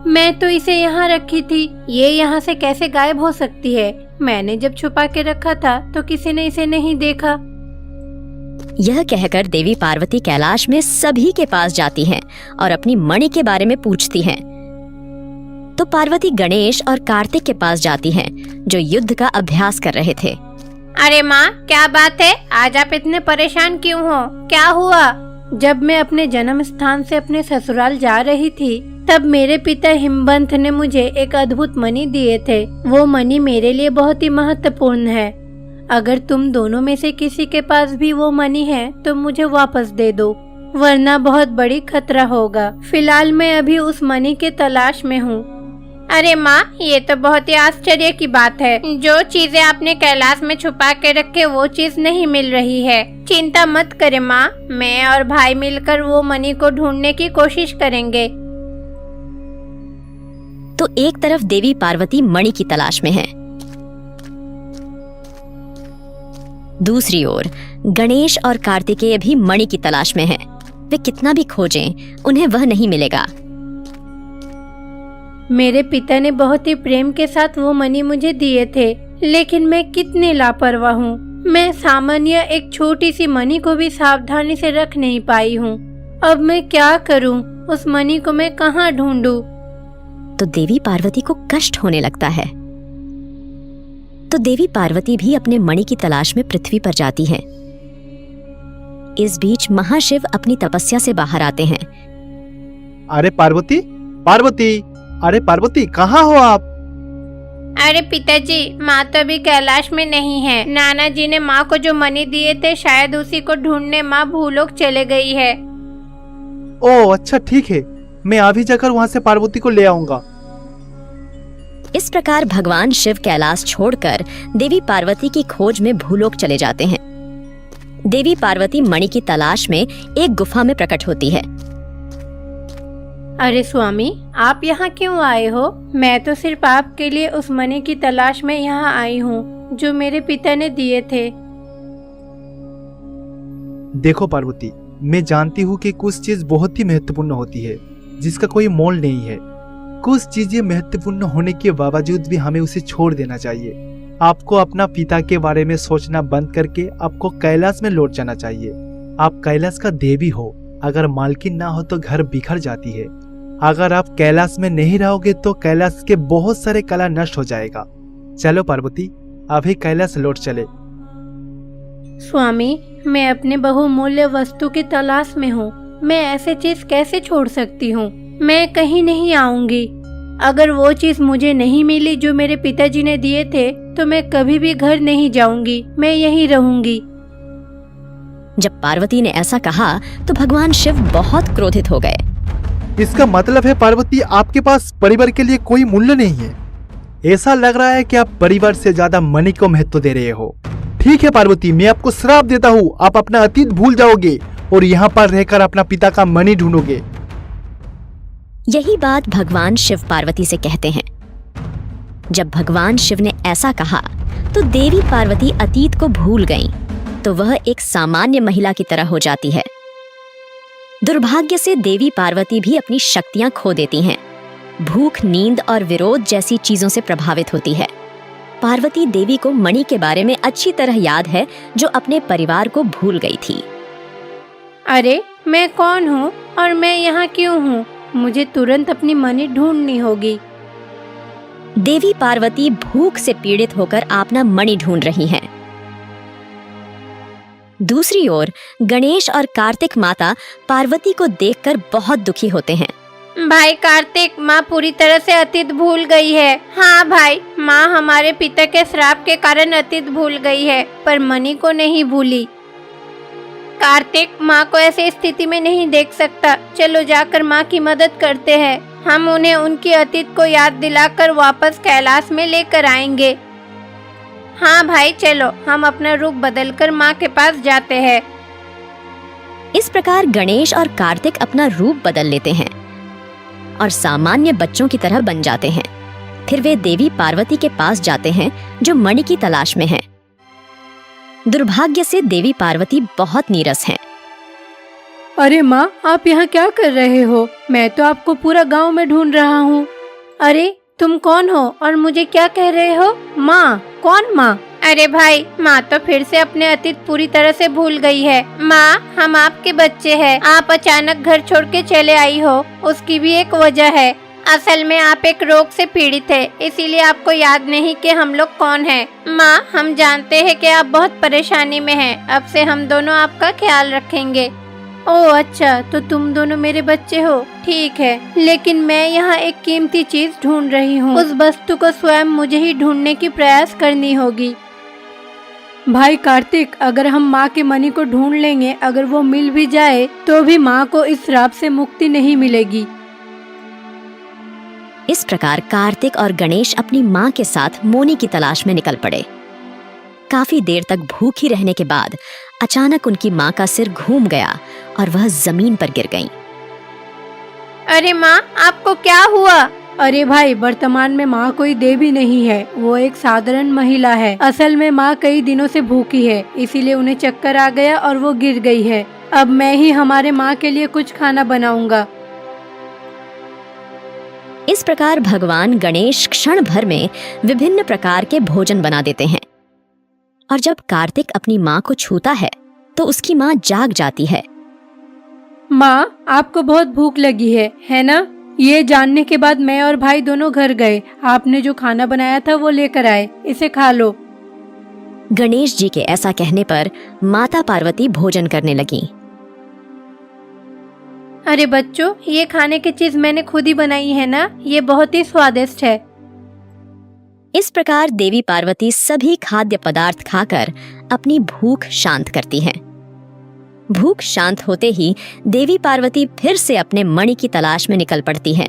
मैं तो इसे यहाँ रखी थी। ये यहाँ से कैसे गायब हो सकती है? मैंने जब छुपा के रखा था तो किसी ने इसे नहीं देखा। यह कहकर देवी पार्वती कैलाश में सभी के पास जाती हैं और अपनी मणि के बारे में पूछती हैं। तो पार्वती गणेश और कार्तिक के पास जाती हैं, जो युद्ध का अभ्यास कर रहे थे। अरे माँ, क्या बात है? आज आप इतने परेशान क्यों हो? क्या हुआ? जब मैं अपने जन्म स्थान से अपने ससुराल जा रही थी, तब मेरे पिता हिमवंत ने मुझे एक अद्भुत मणि दिए थे। वो मणि मेरे लिए बहुत ही महत्वपूर्ण है। अगर तुम दोनों में से किसी के पास भी वो मणि है तो मुझे वापस दे दो, वरना बहुत बड़ी खतरा होगा। फिलहाल मैं अभी उस मणि के तलाश में हूँ। अरे माँ, ये तो बहुत ही आश्चर्य की बात है। जो चीजें आपने कैलाश में छुपा के रखे वो चीज नहीं मिल रही है। चिंता मत करे माँ, मैं और भाई मिलकर वो मणि को ढूंढने की कोशिश करेंगे। तो एक तरफ देवी पार्वती मणि की तलाश में है, दूसरी ओर गणेश और कार्तिकेय भी मणि की तलाश में हैं। वे कितना भी खोजें, उन्हें वह नहीं मिलेगा। मेरे पिता ने बहुत ही प्रेम के साथ वो मणि मुझे दिए थे, लेकिन मैं कितनी लापरवाह हूँ। मैं सामान्य एक छोटी सी मणि को भी सावधानी से रख नहीं पाई हूँ। अब मैं क्या करूँ? उस मणि को मैं कहाँ ढूंढूं? तो देवी पार्वती को कष्ट होने लगता है। तो देवी पार्वती भी अपने मणि की तलाश में पृथ्वी पर जाती हैं। इस बीच महाशिव अपनी तपस्या से बाहर आते हैं। अरे पार्वती, पार्वती, अरे पार्वती कहाँ हो आप? अरे पिताजी, माँ तो अभी कैलाश में नहीं है। नाना जी ने माँ को जो मनी दिए थे, शायद उसी को ढूंढने माँ भूलोक चले गई है। ओह अच्छा ठीक है, मैं अभी जाकर वहाँ से पार्वती को ले आऊंगा। इस प्रकार भगवान शिव कैलाश छोड़कर देवी पार्वती की खोज में भूलोक चले जाते हैं। देवी पार्वती मणि की तलाश में एक गुफा में प्रकट होती है। अरे स्वामी, आप यहाँ क्यों आए हो? मैं तो सिर्फ आपके लिए उस मनी की तलाश में यहाँ आई हूँ जो मेरे पिता ने दिए थे। देखो पार्वती, मैं जानती हूँ कि कुछ चीज बहुत ही महत्वपूर्ण होती है जिसका कोई मोल नहीं है। कुछ चीजें महत्वपूर्ण होने के बावजूद भी हमें उसे छोड़ देना चाहिए। आपको अपना पिता के बारे में सोचना बंद करके आपको कैलाश में लौट जाना चाहिए। आप कैलाश का देवी हो, अगर मालकिन ना हो तो घर बिखर जाती है। अगर आप कैलाश में नहीं रहोगे तो कैलाश के बहुत सारे कला नष्ट हो जाएगा। चलो पार्वती, अभी कैलाश लौट चले। स्वामी, मैं अपने बहुमूल्य वस्तु की तलाश में हूँ। मैं ऐसे चीज कैसे छोड़ सकती हूँ? मैं कहीं नहीं आऊंगी। अगर वो चीज मुझे नहीं मिली जो मेरे पिताजी ने दिए थे, तो मैं कभी भी घर नहीं जाऊंगी। मैं यहीं रहूंगी। जब पार्वती ने ऐसा कहा तो भगवान शिव बहुत क्रोधित हो गए। इसका मतलब है पार्वती, आपके पास परिवार के लिए कोई मूल्य नहीं है। ऐसा लग रहा है कि आप परिवार से ज्यादा मनी को महत्व दे रहे हो। ठीक है पार्वती, मैं आपको श्राप देता हूँ। आप अपना अतीत भूल जाओगे और यहाँ पर रहकर अपना पिता का मनी ढूंढोगे। यही बात भगवान शिव पार्वती से कहते हैं। जब भगवान शिव ने ऐसा कहा तो देवी पार्वती अतीत को भूल गईं, तो वह एक सामान्य महिला की तरह हो जाती है। दुर्भाग्य से देवी पार्वती भी अपनी शक्तियां खो देती हैं। भूख, नींद और विरोध जैसी चीजों से प्रभावित होती है। पार्वती देवी को मणि के बारे में अच्छी तरह याद है, जो अपने परिवार को भूल गई थी। अरे मैं कौन हूँ और मैं यहाँ क्यों हूँ? मुझे तुरंत अपनी मनी ढूंढनी होगी। देवी पार्वती भूख से पीड़ित होकर अपना मणि ढूंढ रही हैं। दूसरी ओर गणेश और कार्तिक माता पार्वती को देखकर बहुत दुखी होते हैं। भाई कार्तिक, माँ पूरी तरह से अतीत भूल गई है। हाँ भाई, माँ हमारे पिता के श्राप के कारण अतीत भूल गई है, पर मनी को नहीं भूली। कार्तिक, माँ को ऐसी स्थिति में नहीं देख सकता। चलो जाकर माँ की मदद करते हैं। हम उन्हें उनकी अतीत को याद दिलाकर वापस कैलाश में लेकर आएंगे। हाँ भाई चलो, हम अपना रूप बदलकर माँ के पास जाते हैं। इस प्रकार गणेश और कार्तिक अपना रूप बदल लेते हैं और सामान्य बच्चों की तरह बन जाते हैं। फिर वे देवी पार्वती के पास जाते हैं जो मणि की तलाश में हैं। दुर्भाग्य से देवी पार्वती बहुत नीरस हैं। अरे माँ, आप यहाँ क्या कर रहे हो? मैं तो आपको पूरा गांव में ढूंढ रहा हूँ। अरे तुम कौन हो और मुझे क्या कह रहे हो? माँ? कौन माँ? अरे भाई, माँ तो फिर से अपने अतीत पूरी तरह से भूल गई है। माँ, हम आपके बच्चे हैं। आप अचानक घर छोड़ के चले आई हो, उसकी भी एक वजह है। असल में आप एक रोग से पीड़ित है, इसीलिए आपको याद नहीं कि हम लोग कौन हैं। माँ, हम जानते हैं कि आप बहुत परेशानी में हैं। अब से हम दोनों आपका ख्याल रखेंगे। ओह अच्छा, तो तुम दोनों मेरे बच्चे हो। ठीक है, लेकिन मैं यहाँ एक कीमती चीज ढूंढ रही हूँ। उस वस्तु को स्वयं मुझे ही ढूंढने की प्रयास करनी होगी। भाई कार्तिक, अगर हम माँ के मनी को ढूंढ लेंगे, अगर वो मिल भी जाए तो भी माँ को इस श्राप से मुक्ति नहीं मिलेगी। इस प्रकार कार्तिक और गणेश अपनी माँ के साथ मोनी की तलाश में निकल पड़े। काफी देर तक भूखी रहने के बाद अचानक उनकी माँ का सिर घूम गया और वह जमीन पर गिर गईं। अरे माँ, आपको क्या हुआ? अरे भाई, वर्तमान में माँ कोई देवी नहीं है, वो एक साधारण महिला है। असल में माँ कई दिनों से भूखी है, इसीलिए उन्हें चक्कर आ गया और वो गिर गई है। अब मैं ही हमारे माँ के लिए कुछ खाना बनाऊंगा। इस प्रकार भगवान गणेश क्षण भर में विभिन्न प्रकार के भोजन बना देते हैं और जब कार्तिक अपनी माँ को छूता है तो उसकी माँ जाग जाती है। माँ, आपको बहुत भूख लगी है ना? ये जानने के बाद मैं और भाई दोनों घर गए। आपने जो खाना बनाया था वो लेकर आए, इसे खा लो। गणेश जी के ऐसा कहने पर माता पार्वती भोजन करने लगी। अरे बच्चों, ये खाने की चीज मैंने खुद ही बनाई है ना, ये बहुत ही स्वादिष्ट है। इस प्रकार देवी पार्वती सभी खाद्य पदार्थ खाकर अपनी भूख शांत करती हैं। भूख शांत होते ही देवी पार्वती फिर से अपने मणि की तलाश में निकल पड़ती हैं।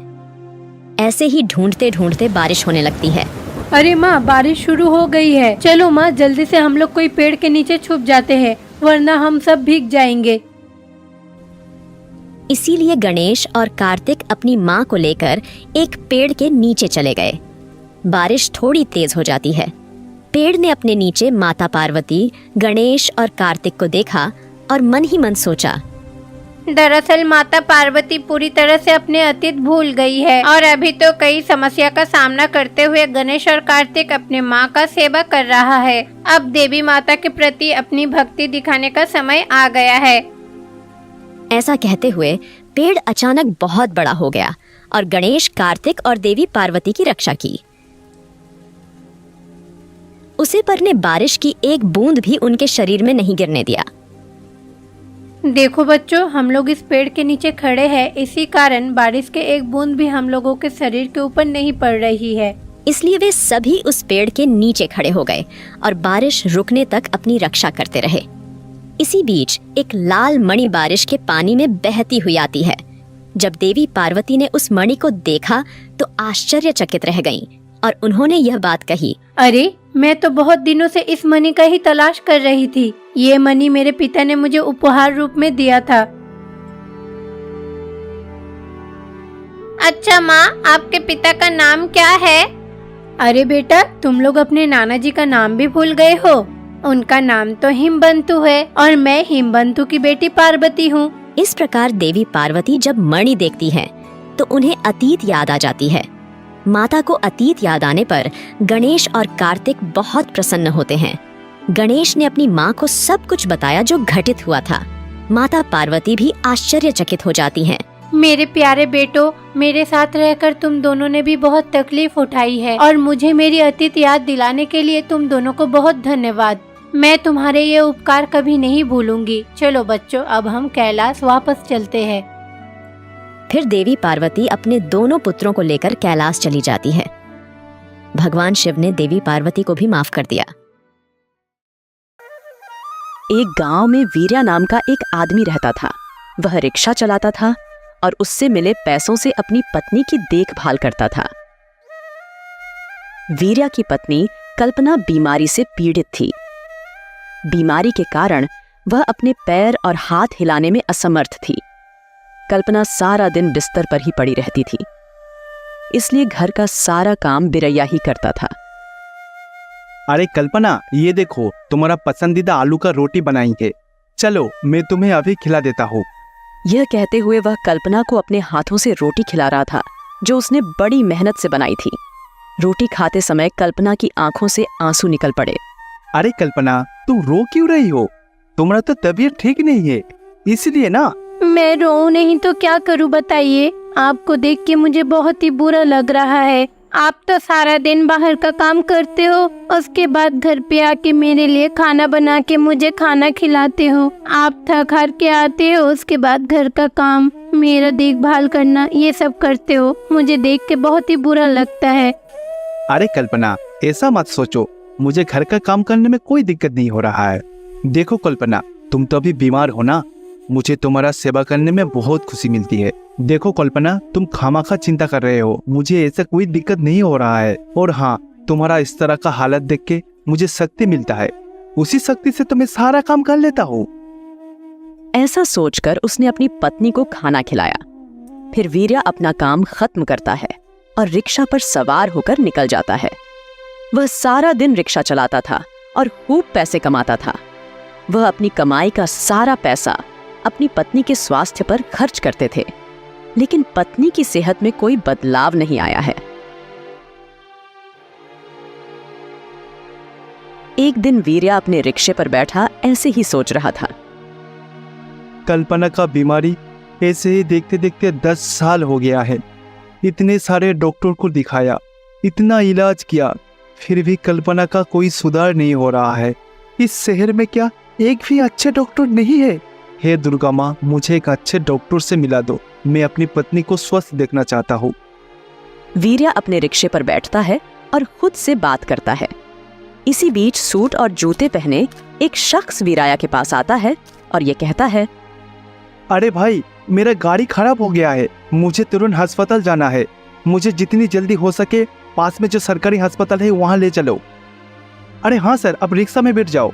ऐसे ही ढूंढते ढूंढते बारिश होने लगती है। अरे माँ, बारिश शुरू हो गई है। चलो माँ, जल्दी से हम लोग कोई पेड़ के नीचे छुप जाते हैं, वरना हम सब भीग जाएंगे। इसीलिए गणेश और कार्तिक अपनी माँ को लेकर एक पेड़ के नीचे चले गए। बारिश थोड़ी तेज हो जाती है। पेड़ ने अपने नीचे माता पार्वती, गणेश और कार्तिक को देखा और मन ही मन सोचा, दरअसल माता पार्वती पूरी तरह से अपने अतीत भूल गई है और अभी तो कई समस्या का सामना करते हुए गणेश और कार्तिक अपने माँ का सेवा कर रहा है। अब देवी माता के प्रति अपनी भक्ति दिखाने का समय आ गया है। ऐसा कहते हुए पेड़ अचानक बहुत बड़ा हो गया और गणेश, कार्तिक और देवी पार्वती की रक्षा की। उसे पर ने बारिश की एक बूंद भी उनके शरीर में नहीं गिरने दिया। देखो बच्चों, हम लोग इस पेड़ के नीचे खड़े हैं, इसी कारण बारिश के एक बूंद भी हम लोगों के शरीर के ऊपर नहीं पड़ रही है। इसलिए वे सभी उस पेड़ के नीचे खड़े हो गए और बारिश रुकने तक अपनी रक्षा करते रहे। इसी बीच एक लाल मणि बारिश के पानी में बहती हुई आती है। जब देवी पार्वती ने उस मणि को देखा तो आश्चर्यचकित रह गईं और उन्होंने यह बात कही, अरे, मैं तो बहुत दिनों से इस मणि का ही तलाश कर रही थी। ये मणि मेरे पिता ने मुझे उपहार रूप में दिया था। अच्छा माँ, आपके पिता का नाम क्या है? अरे बेटा, तुम लोग अपने नाना जी का नाम भी भूल गए हो। उनका नाम तो हिमबंतु है और मैं हिमबंतु की बेटी पार्वती हूँ। इस प्रकार देवी पार्वती जब मणि देखती हैं तो उन्हें अतीत याद आ जाती है। माता को अतीत याद आने पर गणेश और कार्तिक बहुत प्रसन्न होते हैं। गणेश ने अपनी माँ को सब कुछ बताया जो घटित हुआ था। माता पार्वती भी आश्चर्यचकित हो जाती हैं। मेरे प्यारे बेटो, मेरे साथ रहकर तुम दोनों ने भी बहुत तकलीफ उठाई है और मुझे मेरी अतीत याद दिलाने के लिए तुम दोनों को बहुत धन्यवाद। मैं तुम्हारे ये उपकार कभी नहीं भूलूंगी। चलो बच्चों, अब हम कैलाश वापस चलते हैं। फिर देवी पार्वती अपने दोनों पुत्रों को लेकर कैलाश चली जाती है। भगवान शिव ने देवी पार्वती को भी माफ कर दिया। एक गांव में वीर्या नाम का एक आदमी रहता था। वह रिक्शा चलाता था और उससे मिले पैसों से अपनी पत्नी की देखभाल करता था। वीर्या की पत्नी कल्पना बीमारी से पीड़ित थी। बीमारी के कारण वह अपने पैर और हाथ हिलाने में असमर्थ थी। कल्पना सारा दिन बिस्तर पर ही पड़ी रहती थी, इसलिए घर का सारा काम बिरैया ही करता था। अरे कल्पना, ये देखो, तुम्हारा पसंदीदा आलू का रोटी बनाई है। चलो, मैं तुम्हें अभी खिला देता हूँ। यह कहते हुए वह कल्पना को अपने हाथों से रोटी खिला रहा था जो उसने बड़ी मेहनत से बनाई थी। रोटी खाते समय कल्पना की आंखों से आंसू निकल पड़े। अरे कल्पना, तुम रो क्यों रही हो? तुम्हारा तो तबीयत ठीक नहीं है, इसलिए ना। मैं रोऊं नहीं तो क्या करूं बताइए। आपको देख के मुझे बहुत ही बुरा लग रहा है। आप तो सारा दिन बाहर का काम करते हो, उसके बाद घर पे आके मेरे लिए खाना बना के मुझे खाना खिलाते हो। आप थक हार के आते हो, उसके बाद घर का काम, मेरा देखभाल करना, ये सब करते हो। मुझे देख के बहुत ही बुरा लगता है। अरे कल्पना, ऐसा मत सोचो। मुझे घर का काम करने में कोई दिक्कत नहीं हो रहा है। देखो कल्पना, तुम तो अभी बीमार हो ना, मुझे तुम्हारा सेवा करने में बहुत खुशी मिलती है। देखो कल्पना, तुम खामखा चिंता कर रहे हो, मुझे ऐसा कोई दिक्कत नहीं हो रहा है। और हाँ, तुम्हारा इस तरह का हालत देख के मुझे शक्ति मिलता है, उसी शक्ति से तो मैं सारा काम कर लेता हूँ। ऐसा सोचकर उसने अपनी पत्नी को खाना खिलाया। फिर वीर्या अपना काम खत्म करता है और रिक्शा पर सवार होकर निकल जाता है। वह सारा दिन रिक्शा चलाता था और खूब पैसे कमाता था। वह अपनी कमाई का सारा पैसा अपनी पत्नी के स्वास्थ्य पर खर्च करते थे, लेकिन पत्नी की सेहत में कोई बदलाव नहीं आया है। एक दिन वीर्या अपने रिक्शे पर बैठा ऐसे ही सोच रहा था। कल्पना का बीमारी ऐसे ही देखते देखते 10 साल हो गया है। इतने सारे डॉक्टर को दिखाया, इतना इलाज किया, फिर भी कल्पना का कोई सुधार नहीं हो रहा है। इस शहर में क्या एक भी अच्छे डॉक्टर नहीं है? हे दुर्गा माँ, मुझे एक अच्छे डॉक्टर से मिला दो। मैं अपनी पत्नी को स्वस्थ देखना चाहता हूँ। वीर्या अपने रिक्शे पर बैठता है और खुद से बात करता है। इसी बीच सूट और जूते पहने एक शख्स वीराया के पास आता है और ये कहता है, अरे भाई, मेरा गाड़ी खराब हो गया है, मुझे तुरंत अस्पताल जाना है। मुझे जितनी जल्दी हो सके पास में जो सरकारी अस्पताल है वहाँ ले चलो। अरे हाँ सर, अब रिक्शा में बैठ जाओ।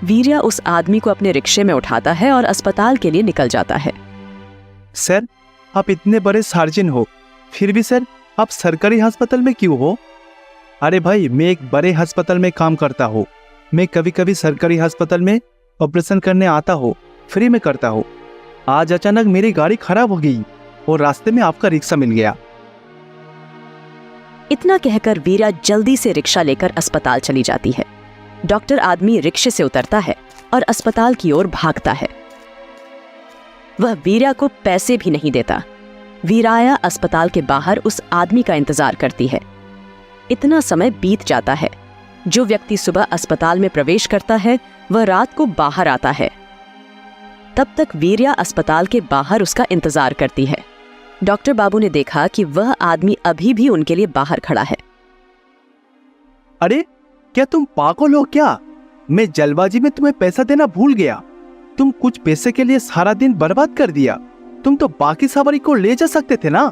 वीर्या उस आदमी को अपने रिक्शे में उठाता है और अस्पताल के लिए निकल जाता है। सर, आप इतने बड़े सर्जन हो, फिर भी सर आप सरकारी अस्पताल में क्यों हो? अरे भाई, मैं एक बड़े अस्पताल में काम करता हूँ। मैं कभी कभी सरकारी अस्पताल में ऑपरेशन करने आता हूँ, फ्री में करता हूँ। आज अचानक मेरी गाड़ी खराब हो गई और रास्ते में आपका रिक्शा मिल गया। इतना कहकर वीरा जल्दी से रिक्शा लेकर अस्पताल चली जाती है। डॉक्टर आदमी रिक्शे से उतरता है और अस्पताल की ओर भागता है। वह वीरा को पैसे भी नहीं देता। वीराया अस्पताल के बाहर उस आदमी का इंतजार करती है। इतना समय बीत जाता है। जो व्यक्ति सुबह अस्पताल में प्रवेश करता है वह रात को बाहर आता है। तब तक वीर्या अस्पताल के बाहर उसका इंतजार करती है। डॉक्टर बाबू ने देखा कि वह आदमी अभी भी उनके लिए बाहर खड़ा है। अरे क्या तुम पागल हो क्या? मैं जल्दबाजी में तुम्हें पैसा देना भूल गया। तुम कुछ पैसे के लिए सारा दिन बर्बाद कर दिया। तुम तो बाकी सवारी को ले जा सकते थे ना।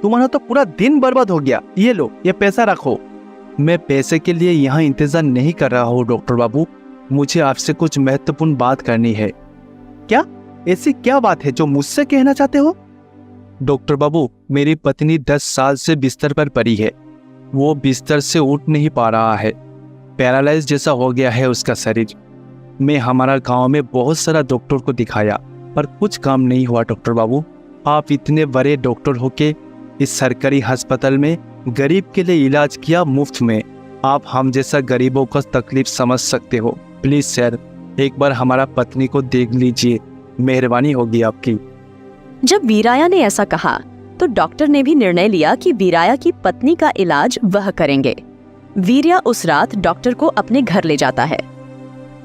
तुम्हारा तो पूरा दिन बर्बाद हो गया। ये लो, ये पैसा रखो। मैं पैसे के लिए यहाँ इंतजार नहीं कर रहा हूँ डॉक्टर बाबू। मुझे आपसे कुछ महत्वपूर्ण बात करनी है। क्या ऐसी क्या बात है जो मुझसे कहना चाहते हो? डॉक्टर बाबू, मेरी पत्नी 10 साल से बिस्तर पर पड़ी है। वो बिस्तर से उठ नहीं पा रहा है। पैरालाइज जैसा हो गया है उसका शरीर। मैं हमारा गांव में बहुत सारा डॉक्टर को दिखाया पर कुछ काम नहीं हुआ। डॉक्टर बाबू, आप इतने बड़े डॉक्टर होके इस सरकारी अस्पताल में गरीब के लिए इलाज किया मुफ्त में। आप हम जैसा गरीबों का तकलीफ समझ सकते हो। प्लीज सर, एक बार हमारा पत्नी को देख लीजिए, मेहरबानी होगी आपकी। जब वीराया ने ऐसा कहा तो डॉक्टर ने भी निर्णय लिया कि वीराया की पत्नी का इलाज वह करेंगे। वीर्या उस रात डॉक्टर को अपने घर ले जाता है।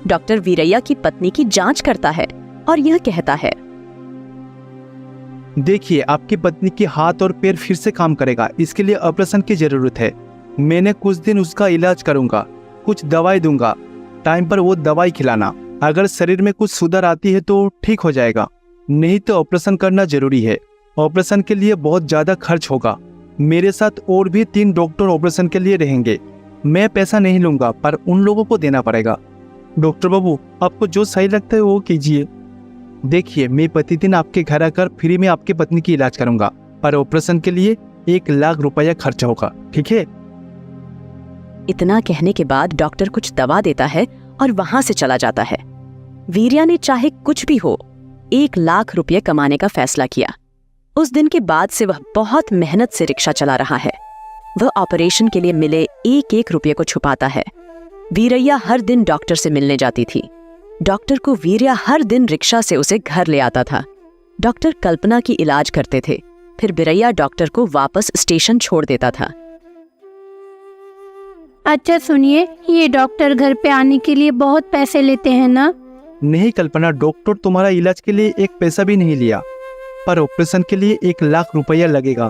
डॉक्टर वीरैया की पत्नी की जांच करता है और यह कहता है, देखिए, आपकी पत्नी की हाथ और पैर फिर से काम करेगा। इसके लिए ऑपरेशन की जरूरत है। मैंने कुछ दिन उसका इलाज करूंगा, कुछ दवाई दूंगा। टाइम पर वो दवाई खिलाना। अगर शरीर में कुछ सुधार आती है तो ठीक हो जाएगा, नहीं तो ऑपरेशन करना जरूरी है। ऑपरेशन के लिए बहुत ज्यादा खर्च होगा। मेरे साथ और भी 3 डॉक्टर ऑपरेशन के लिए रहेंगे। मैं पैसा नहीं लूंगा पर उन लोगों को देना पड़ेगा। डॉक्टर बाबू, आपको जो सही लगता है वो कीजिए। देखिए, मैं प्रतिदिन आपके घर आकर फ्री में आपकी पत्नी की इलाज करूंगा, पर ऑपरेशन के लिए 1 लाख रुपया खर्चा होगा, ठीक है? इतना कहने के बाद डॉक्टर कुछ दवा देता है और वहां से चला जाता है। वीर्या ने चाहे कुछ भी हो 1 लाख रुपये कमाने का फैसला किया। उस दिन के बाद से वह बहुत मेहनत से रिक्शा चला रहा है। वह ऑपरेशन के लिए मिले 1-1 रुपये को छुपाता है। वीरैया हर दिन डॉक्टर से मिलने जाती थी। डॉक्टर को वीर्या हर दिन रिक्शा से उसे घर ले आता था। डॉक्टर कल्पना की इलाज करते थे, फिर वीरैया डॉक्टर को वापस स्टेशन छोड़ देता था। अच्छा सुनिए, ये डॉक्टर घर पे आने के लिए बहुत पैसे लेते हैं ना? नहीं कल्पना, डॉक्टर तुम्हारा इलाज के लिए 1 पैसा भी नहीं लिया, पर ऑपरेशन के लिए 1 लाख रुपया लगेगा।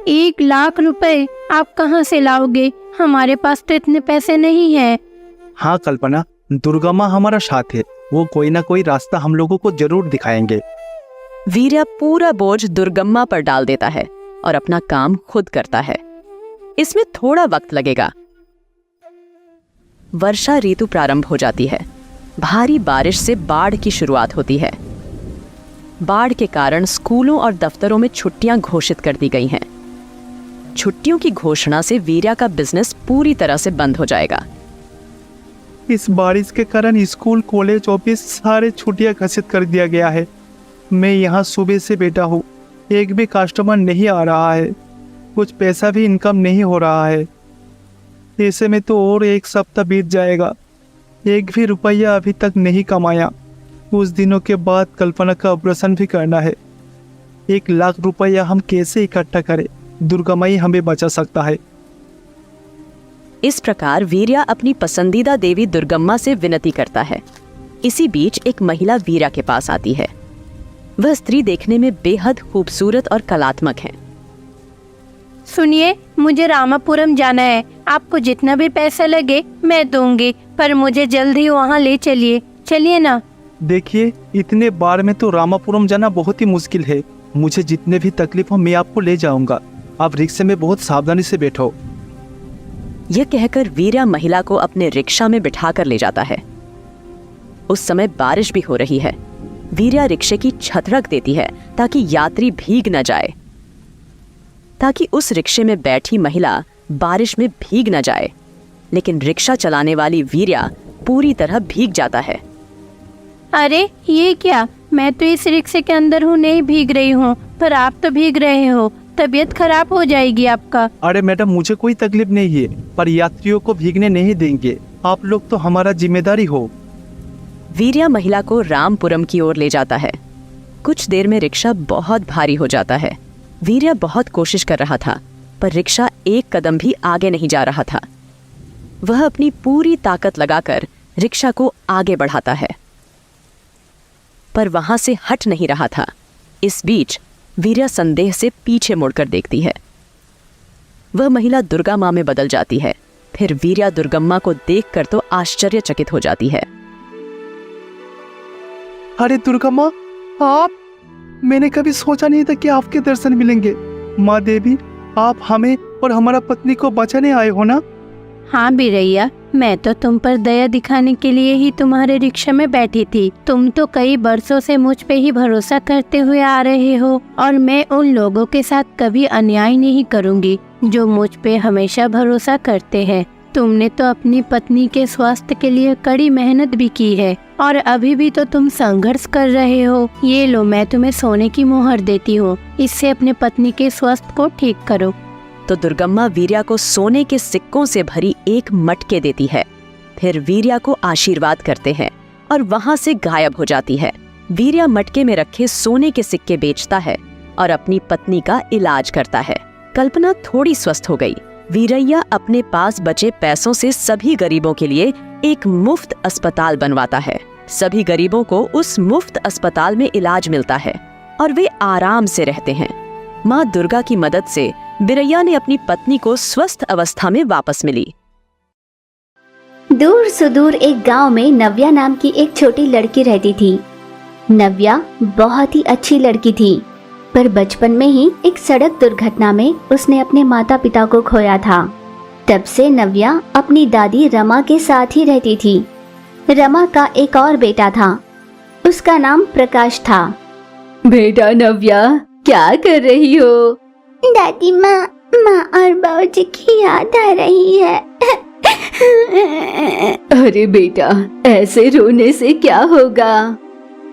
1 लाख रुपए आप कहाँ से लाओगे? हमारे पास तो इतने पैसे नहीं है। हाँ कल्पना, दुर्गा माँ हमारा साथ है। वो कोई ना कोई रास्ता हम लोगों को जरूर दिखाएंगे। वीर्या पूरा बोझ दुर्गम्मा पर डाल देता है और अपना काम खुद करता है। इसमें थोड़ा वक्त लगेगा। वर्षा ऋतु प्रारंभ हो जाती है। भारी बारिश से बाढ़ की शुरुआत होती है। बाढ़ के कारण स्कूलों और दफ्तरों में छुट्टियां घोषित कर दी गई हैं। छुट्टियों की घोषणा से वीर्या का बिजनेस पूरी तरह से बंद हो जाएगा। इस बारिश के कारण स्कूल, कॉलेज, ऑफिस सारे छुट्टियां घोषित कर दिया गया है। मैं यहाँ सुबह से बैठा हूँ, एक भी कस्टमर नहीं आ रहा है, कुछ पैसा भी इनकम नहीं हो रहा है। ऐसे में तो और 1 सप्ताह बीत जाएगा। 1 भी रुपया अभी तक नहीं कमाया। कुछ दिनों के बाद कल्पना का ऑपरेशन भी करना है। 1 लाख रुपया हम कैसे इकट्ठा करें? दुर्गा माई हमें बचा सकता है। इस प्रकार वीर्या अपनी पसंदीदा देवी दुर्गम्मा से विनती करता है। इसी बीच एक महिला वीरा के पास आती है। वह स्त्री देखने में बेहद खूबसूरत और कलात्मक है। सुनिए, मुझे रामापुरम जाना है। आपको जितना भी पैसा लगे मैं दूंगी, पर मुझे जल्दी वहाँ ले चलिए। चलिए ना। देखिए, इतने बार में तो रामापुरम जाना बहुत ही मुश्किल है। मुझे जितने भी तकलीफ हो मैं आपको ले जाऊंगा। आप रिक्शे में बहुत सावधानी से बैठो। यह कहकर वीरा महिला को अपने रिक्शा में बिठाकर ले जाता है। उस समय बारिश भी हो रही है। वीरा रिक्शे की छत रख देती है ताकि यात्री भीग न जाए, ताकि उस रिक्शे में बैठी महिला बारिश में भीग न जाए। लेकिन रिक्शा चलाने वाली वीरा पूरी तरह भीग जाता है। अरे ये क्या, मैं तो इस रिक्शे के अंदर हूँ, नहीं भीग रही हूँ, पर आप तो भीग रहे हो। तबीयत खराब हो जाएगी आपका। अरे मैडम, मुझे कोई तकलीफ नहीं है, पर यात्रियों को भीगने नहीं देंगे। आप लोग तो हमारा जिम्मेदारी हो। वीरा महिला को रामपुरम की ओर ले जाता है। कुछ देर में रिक्शा बहुत भारी हो जाता है। वीरा बहुत कोशिश कर रहा था, पर रिक्शा एक कदम भी आगे नहीं जा रहा था। वह अपनी पूरी ताकत लगाकर रिक्शा को आगे बढ़ाता है, पर वहां से हट नहीं रहा था। इस बीच वीरा संदेह से पीछे मुड़कर देखती है। वह महिला दुर्गा माँ में बदल जाती है। फिर वीरा दुर्गम्मा को देखकर तो आश्चर्यचकित हो जाती है। अरे दुर्गा माँ, आप! मैंने कभी सोचा नहीं था कि आपके दर्शन मिलेंगे। माँ देवी, आप हमें और हमारा पत्नी को बचाने आए हो ना? हाँ बिरैया, मैं तो तुम पर दया दिखाने के लिए ही तुम्हारे रिक्शा में बैठी थी। तुम तो कई बरसों से मुझ पे ही भरोसा करते हुए आ रहे हो, और मैं उन लोगों के साथ कभी अन्याय नहीं करूँगी जो मुझ पे हमेशा भरोसा करते हैं। तुमने तो अपनी पत्नी के स्वास्थ्य के लिए कड़ी मेहनत भी की है, और अभी भी तो तुम संघर्ष कर रहे हो। ये लो, मैं तुम्हें सोने की मोहर देती हूँ, इससे अपने पत्नी के स्वास्थ्य को ठीक करो। तो दुर्गम्मा वीरा को सोने के सिक्कों से भरी एक मटके देती है। फिर वीरा को आशीर्वाद करते हैं और वहां से गायब हो जाती है। वीरा मटके में रखे सोने के सिक्के बेचता है और अपनी पत्नी का इलाज करता है। कल्पना थोड़ी स्वस्थ हो गई। वीरैया अपने पास बचे पैसों से सभी गरीबों के लिए एक मुफ्त अस्पताल बनवाता है। सभी गरीबों को उस मुफ्त अस्पताल में इलाज मिलता है और वे आराम से रहते हैं। माँ दुर्गा की मदद से वीरैया ने अपनी पत्नी को स्वस्थ अवस्था में वापस मिली। दूर सुदूर एक गांव में नव्या नाम की एक छोटी लड़की रहती थी। नव्या बहुत ही अच्छी लड़की थी, पर बचपन में ही एक सड़क दुर्घटना में उसने अपने माता पिता को खोया था। तब से नव्या अपनी दादी रमा के साथ ही रहती थी। रमा का एक और बेटा था, उसका नाम प्रकाश था। बेटा नव्या, क्या कर रही हो? दादी माँ और बाबूजी की याद आ रही है। अरे बेटा, ऐसे रोने से क्या होगा?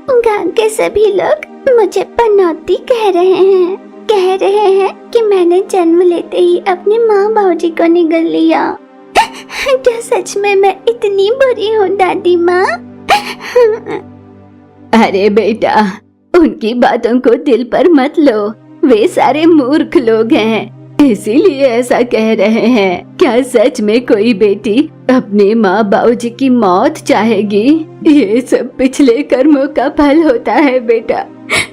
गांव के सभी लोग मुझे पनौती कह रहे हैं कि मैंने जन्म लेते ही अपनी माँ बाबूजी को निगल लिया। क्या सच में मैं इतनी बुरी हूँ दादी माँ? अरे बेटा, उनकी बातों को दिल पर मत लो। वे सारे मूर्ख लोग हैं, इसीलिए ऐसा कह रहे हैं। क्या सच में कोई बेटी अपने माँ बाबूजी की मौत चाहेगी? ये सब पिछले कर्मों का फल होता है बेटा।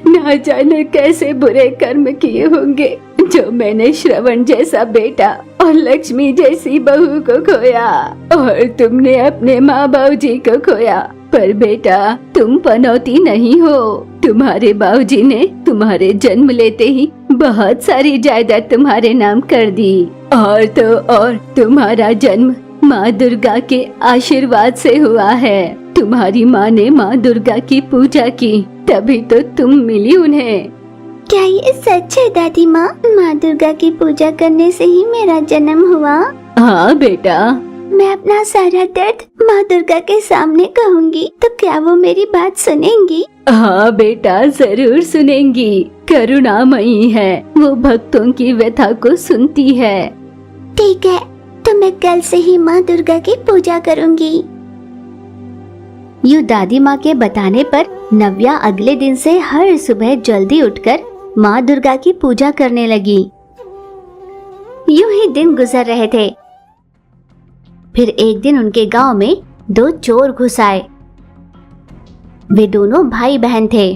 ना जाने कैसे बुरे कर्म किए होंगे जो मैंने श्रवण जैसा बेटा और लक्ष्मी जैसी बहू को खोया, और तुमने अपने माँ बाबूजी को खोया। पर बेटा, तुम पनौती नहीं हो। तुम्हारे बाबूजी ने तुम्हारे जन्म लेते ही बहुत सारी जायदाद तुम्हारे नाम कर दी, और तो और तुम्हारा जन्म माँ दुर्गा के आशीर्वाद से हुआ है। तुम्हारी माँ ने माँ दुर्गा की पूजा की, तभी तो तुम मिली उन्हें। क्या ये सच है दादी माँ? माँ दुर्गा की पूजा करने से ही मेरा जन्म हुआ? हाँ बेटा। मैं अपना सारा दर्द माँ दुर्गा के सामने कहूँगी तो क्या वो मेरी बात सुनेंगी? हाँ बेटा, जरूर सुनेंगी। करुणामयी है, वो भक्तों की व्यथा को सुनती है। ठीक है, तो मैं कल से ही माँ दुर्गा की पूजा करूँगी। यूँ दादी माँ के बताने पर नव्या अगले दिन से हर सुबह जल्दी उठकर माँ दुर्गा की पूजा करने लगी। यूँ ही दिन गुजर रहे थे। फिर एक दिन उनके गांव में 2 चोर घुस आए। वे दोनों भाई बहन थे।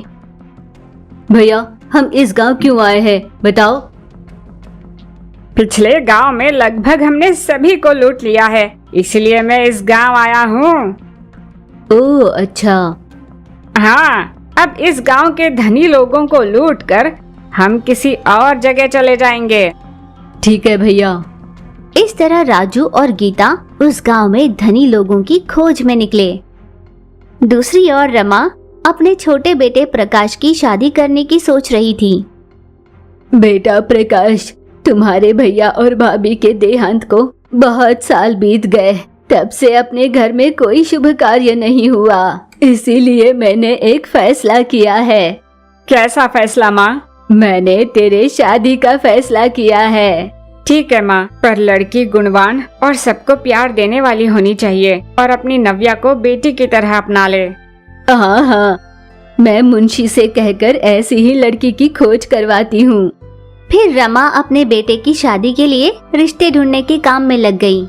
भैया, हम इस गांव क्यों आए हैं, बताओ? पिछले गांव में लगभग हमने सभी को लूट लिया है, इसलिए मैं इस गांव आया हूँ। ओह अच्छा। हाँ, अब इस गांव के धनी लोगों को लूटकर हम किसी और जगह चले जाएंगे। ठीक है भैया। इस तरह राजू और गीता उस गांव में धनी लोगों की खोज में निकले। दूसरी ओर रमा अपने छोटे बेटे प्रकाश की शादी करने की सोच रही थी। बेटा प्रकाश, तुम्हारे भैया और भाभी के देहांत को बहुत साल बीत गए। तब से अपने घर में कोई शुभ कार्य नहीं हुआ, इसीलिए मैंने एक फैसला किया है। कैसा फैसला माँ? मैंने तेरे शादी का फैसला किया है। ठीक है माँ, पर लड़की गुणवान और सबको प्यार देने वाली होनी चाहिए और अपनी नव्या को बेटी की तरह अपना ले। हाँ हाँ, मैं मुंशी से कहकर ऐसी ही लड़की की खोज करवाती हूँ। फिर रमा अपने बेटे की शादी के लिए रिश्ते ढूंढने के काम में लग गई।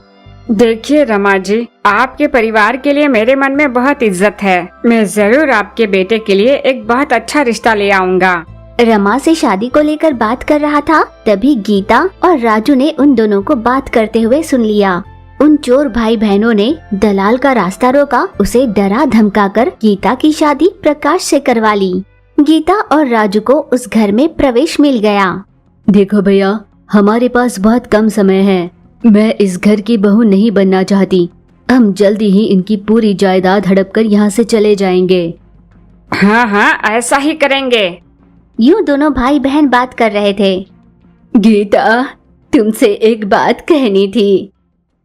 देखिए रमा जी, आपके परिवार के लिए मेरे मन में बहुत इज्जत है। मैं जरूर आपके बेटे के लिए एक बहुत अच्छा रिश्ता ले आऊँगा। रमा से शादी को लेकर बात कर रहा था, तभी गीता और राजू ने उन दोनों को बात करते हुए सुन लिया। उन चोर भाई बहनों ने दलाल का रास्ता रोका, उसे डरा धमकाकर गीता की शादी प्रकाश से करवा ली। गीता और राजू को उस घर में प्रवेश मिल गया। देखो भैया, हमारे पास बहुत कम समय है। मैं इस घर की बहू नहीं बनना चाहती। हम जल्दी ही इनकी पूरी जायदाद हड़प कर यहाँ से चले जाएंगे। हाँ हाँ, ऐसा ही करेंगे। यूँ दोनों भाई बहन बात कर रहे थे। गीता, तुमसे एक बात कहनी थी।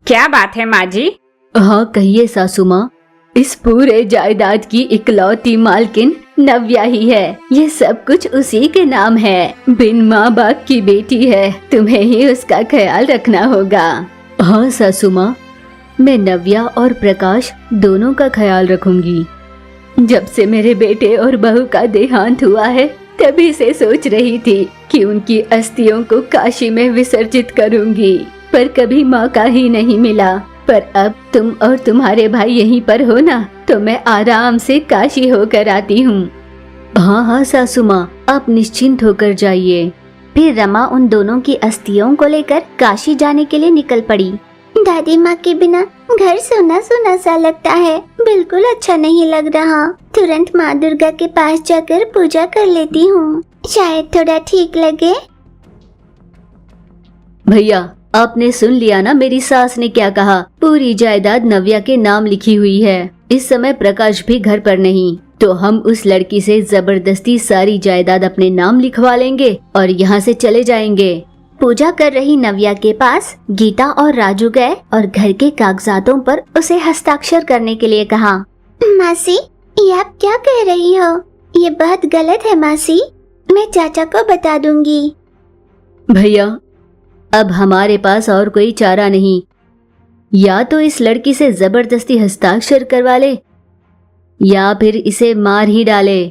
क्या बात है माँ जी? हाँ कहिए सासू माँ। इस पूरे जायदाद की इकलौती मालकिन नव्या ही है। ये सब कुछ उसी के नाम है। बिन माँ बाप की बेटी है, तुम्हें ही उसका ख्याल रखना होगा। हाँ सासू माँ, मैं नव्या और प्रकाश दोनों का ख्याल रखूंगी। जब से मेरे बेटे और बहू का देहांत हुआ है, तभी से सोच रही थी कि उनकी अस्थियों को काशी में विसर्जित करूंगी, पर कभी मौका ही नहीं मिला। पर अब तुम और तुम्हारे भाई यहीं पर हो ना, तो मैं आराम से काशी होकर आती हूँ। हाँ हाँ सासू माँ, आप निश्चिंत होकर जाइए। फिर रमा उन दोनों की अस्थियों को लेकर काशी जाने के लिए निकल पड़ी। दादी माँ के बिना घर सुना सुना सा लगता है, बिल्कुल अच्छा नहीं लग रहा। तुरंत माँ दुर्गा के पास जाकर पूजा कर लेती हूँ, शायद थोड़ा ठीक लगे। भैया, आपने सुन लिया ना मेरी सास ने क्या कहा? पूरी जायदाद नव्या के नाम लिखी हुई है। इस समय प्रकाश भी घर पर नहीं, तो हम उस लड़की से जबरदस्ती सारी जायदाद अपने नाम लिखवा लेंगे और यहाँ से चले जाएंगे। पूजा कर रही नव्या के पास गीता और राजू गए और घर के कागजातों पर उसे हस्ताक्षर करने के लिए कहा। मासी, ये आप क्या कह रही हो? ये बहुत गलत है मासी, मैं चाचा को बता दूंगी। भैया, अब हमारे पास और कोई चारा नहीं। या तो इस लड़की से जबरदस्ती हस्ताक्षर करवा ले या फिर इसे मार ही डाले।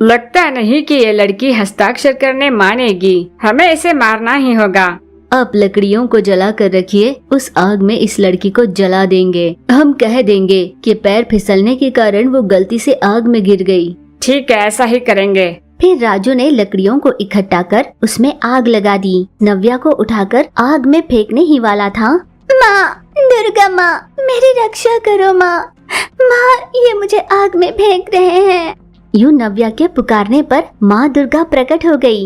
लगता नहीं कि ये लड़की हस्ताक्षर करने मानेगी। हमें इसे मारना ही होगा। आप लकड़ियों को जला कर रखिए, उस आग में इस लड़की को जला देंगे। हम कह देंगे कि पैर फिसलने के कारण वो गलती से आग में गिर गई। ठीक है, ऐसा ही करेंगे। फिर राजू ने लकड़ियों को इकट्ठा कर उसमें आग लगा दी। नव्या को उठाकर आग में फेंकने ही वाला था। माँ, दुर्गा माँ, मेरी रक्षा करो माँ। माँ, ये मुझे आग में फेंक रहे हैं। यूं नव्या के पुकारने पर माँ दुर्गा प्रकट हो गई।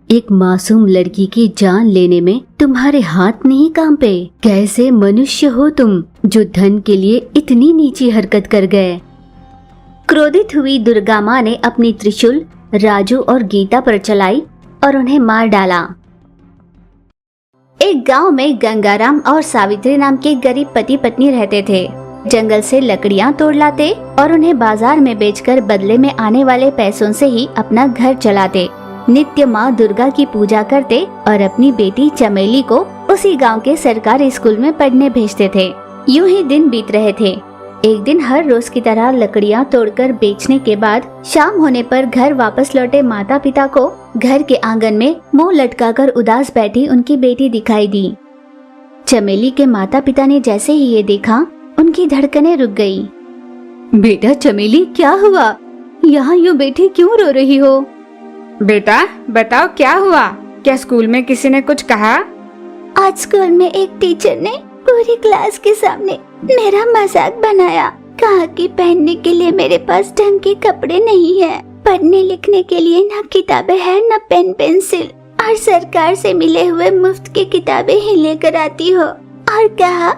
एक मासूम लड़की की जान लेने में तुम्हारे हाथ नहीं कांपे? कैसे मनुष्य हो तुम, जो धन के लिए इतनी नीची हरकत कर गए? क्रोधित हुई दुर्गा माँ ने अपनी त्रिशूल राजू और गीता पर चलाई और उन्हें मार डाला। एक गांव में गंगाराम और सावित्री नाम के गरीब पति पत्नी रहते थे। जंगल से लकड़ियां तोड़ लाते और उन्हें बाजार में बेचकर बदले में आने वाले पैसों से ही अपना घर चलाते। नित्य माँ दुर्गा की पूजा करते और अपनी बेटी चमेली को उसी गांव के सरकारी स्कूल में पढ़ने भेजते थे। यूं ही दिन बीत रहे थे। एक दिन हर रोज की तरह लकड़ियां तोड़कर बेचने के बाद शाम होने पर घर वापस लौटे माता पिता को घर के आंगन में मुंह लटकाकर उदास बैठी उनकी बेटी दिखाई दी। चमेली के माता पिता ने जैसे ही ये देखा, उनकी धड़कनें रुक गई। बेटा चमेली, क्या हुआ? यहाँ यूँ बैठी क्यों रो रही हो? बेटा बताओ क्या हुआ? क्या स्कूल में किसी ने कुछ कहा? आज स्कूल में एक टीचर ने पूरी क्लास के सामने मेरा मजाक बनाया। कहा कि पहनने के लिए मेरे पास ढंग के कपड़े नहीं है, पढ़ने लिखने के लिए न किताबें हैं न पेन पेंसिल, और सरकार से मिले हुए मुफ्त की किताबें ही लेकर आती हो। और कहा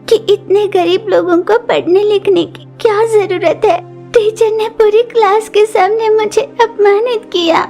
कि इतने गरीब लोगों को पढ़ने लिखने की क्या जरूरत है। टीचर ने पूरी क्लास के सामने मुझे अपमानित किया।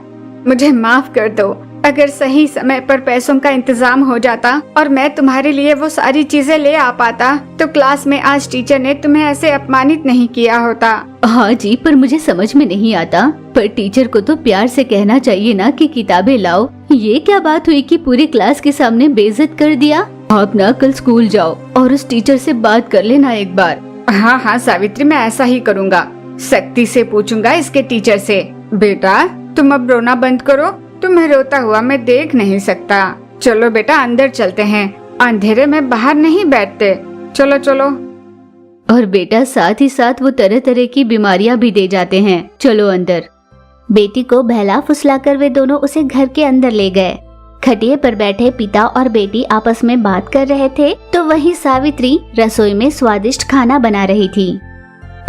मुझे माफ कर दो। अगर सही समय पर पैसों का इंतजाम हो जाता और मैं तुम्हारे लिए वो सारी चीजें ले आ पाता तो क्लास में आज टीचर ने तुम्हें ऐसे अपमानित नहीं किया होता। हाँ जी, पर मुझे समझ में नहीं आता। पर टीचर को तो प्यार से कहना चाहिए ना कि किताबें लाओ। ये क्या बात हुई कि पूरी क्लास के सामने बेइज्जत कर दिया? आप ना कल स्कूल जाओ और उस टीचर से बात कर लेना एक बार। हाँ हाँ सावित्री, मैं ऐसा ही करूँगा। सख्ती से पूछूंगा इसके टीचर से। बेटा तुम अब रोना बंद करो, तुम्हें रोता हुआ मैं देख नहीं सकता। चलो बेटा अंदर चलते हैं, अंधेरे में बाहर नहीं बैठते। चलो चलो। और बेटा साथ ही साथ वो तरह तरह की बीमारियां भी दे जाते हैं। चलो अंदर। बेटी को बहला फुसलाकर वे दोनों उसे घर के अंदर ले गए। खटिए पर बैठे पिता और बेटी आपस में बात कर रहे थे तो वहीं सावित्री रसोई में स्वादिष्ट खाना बना रही थी।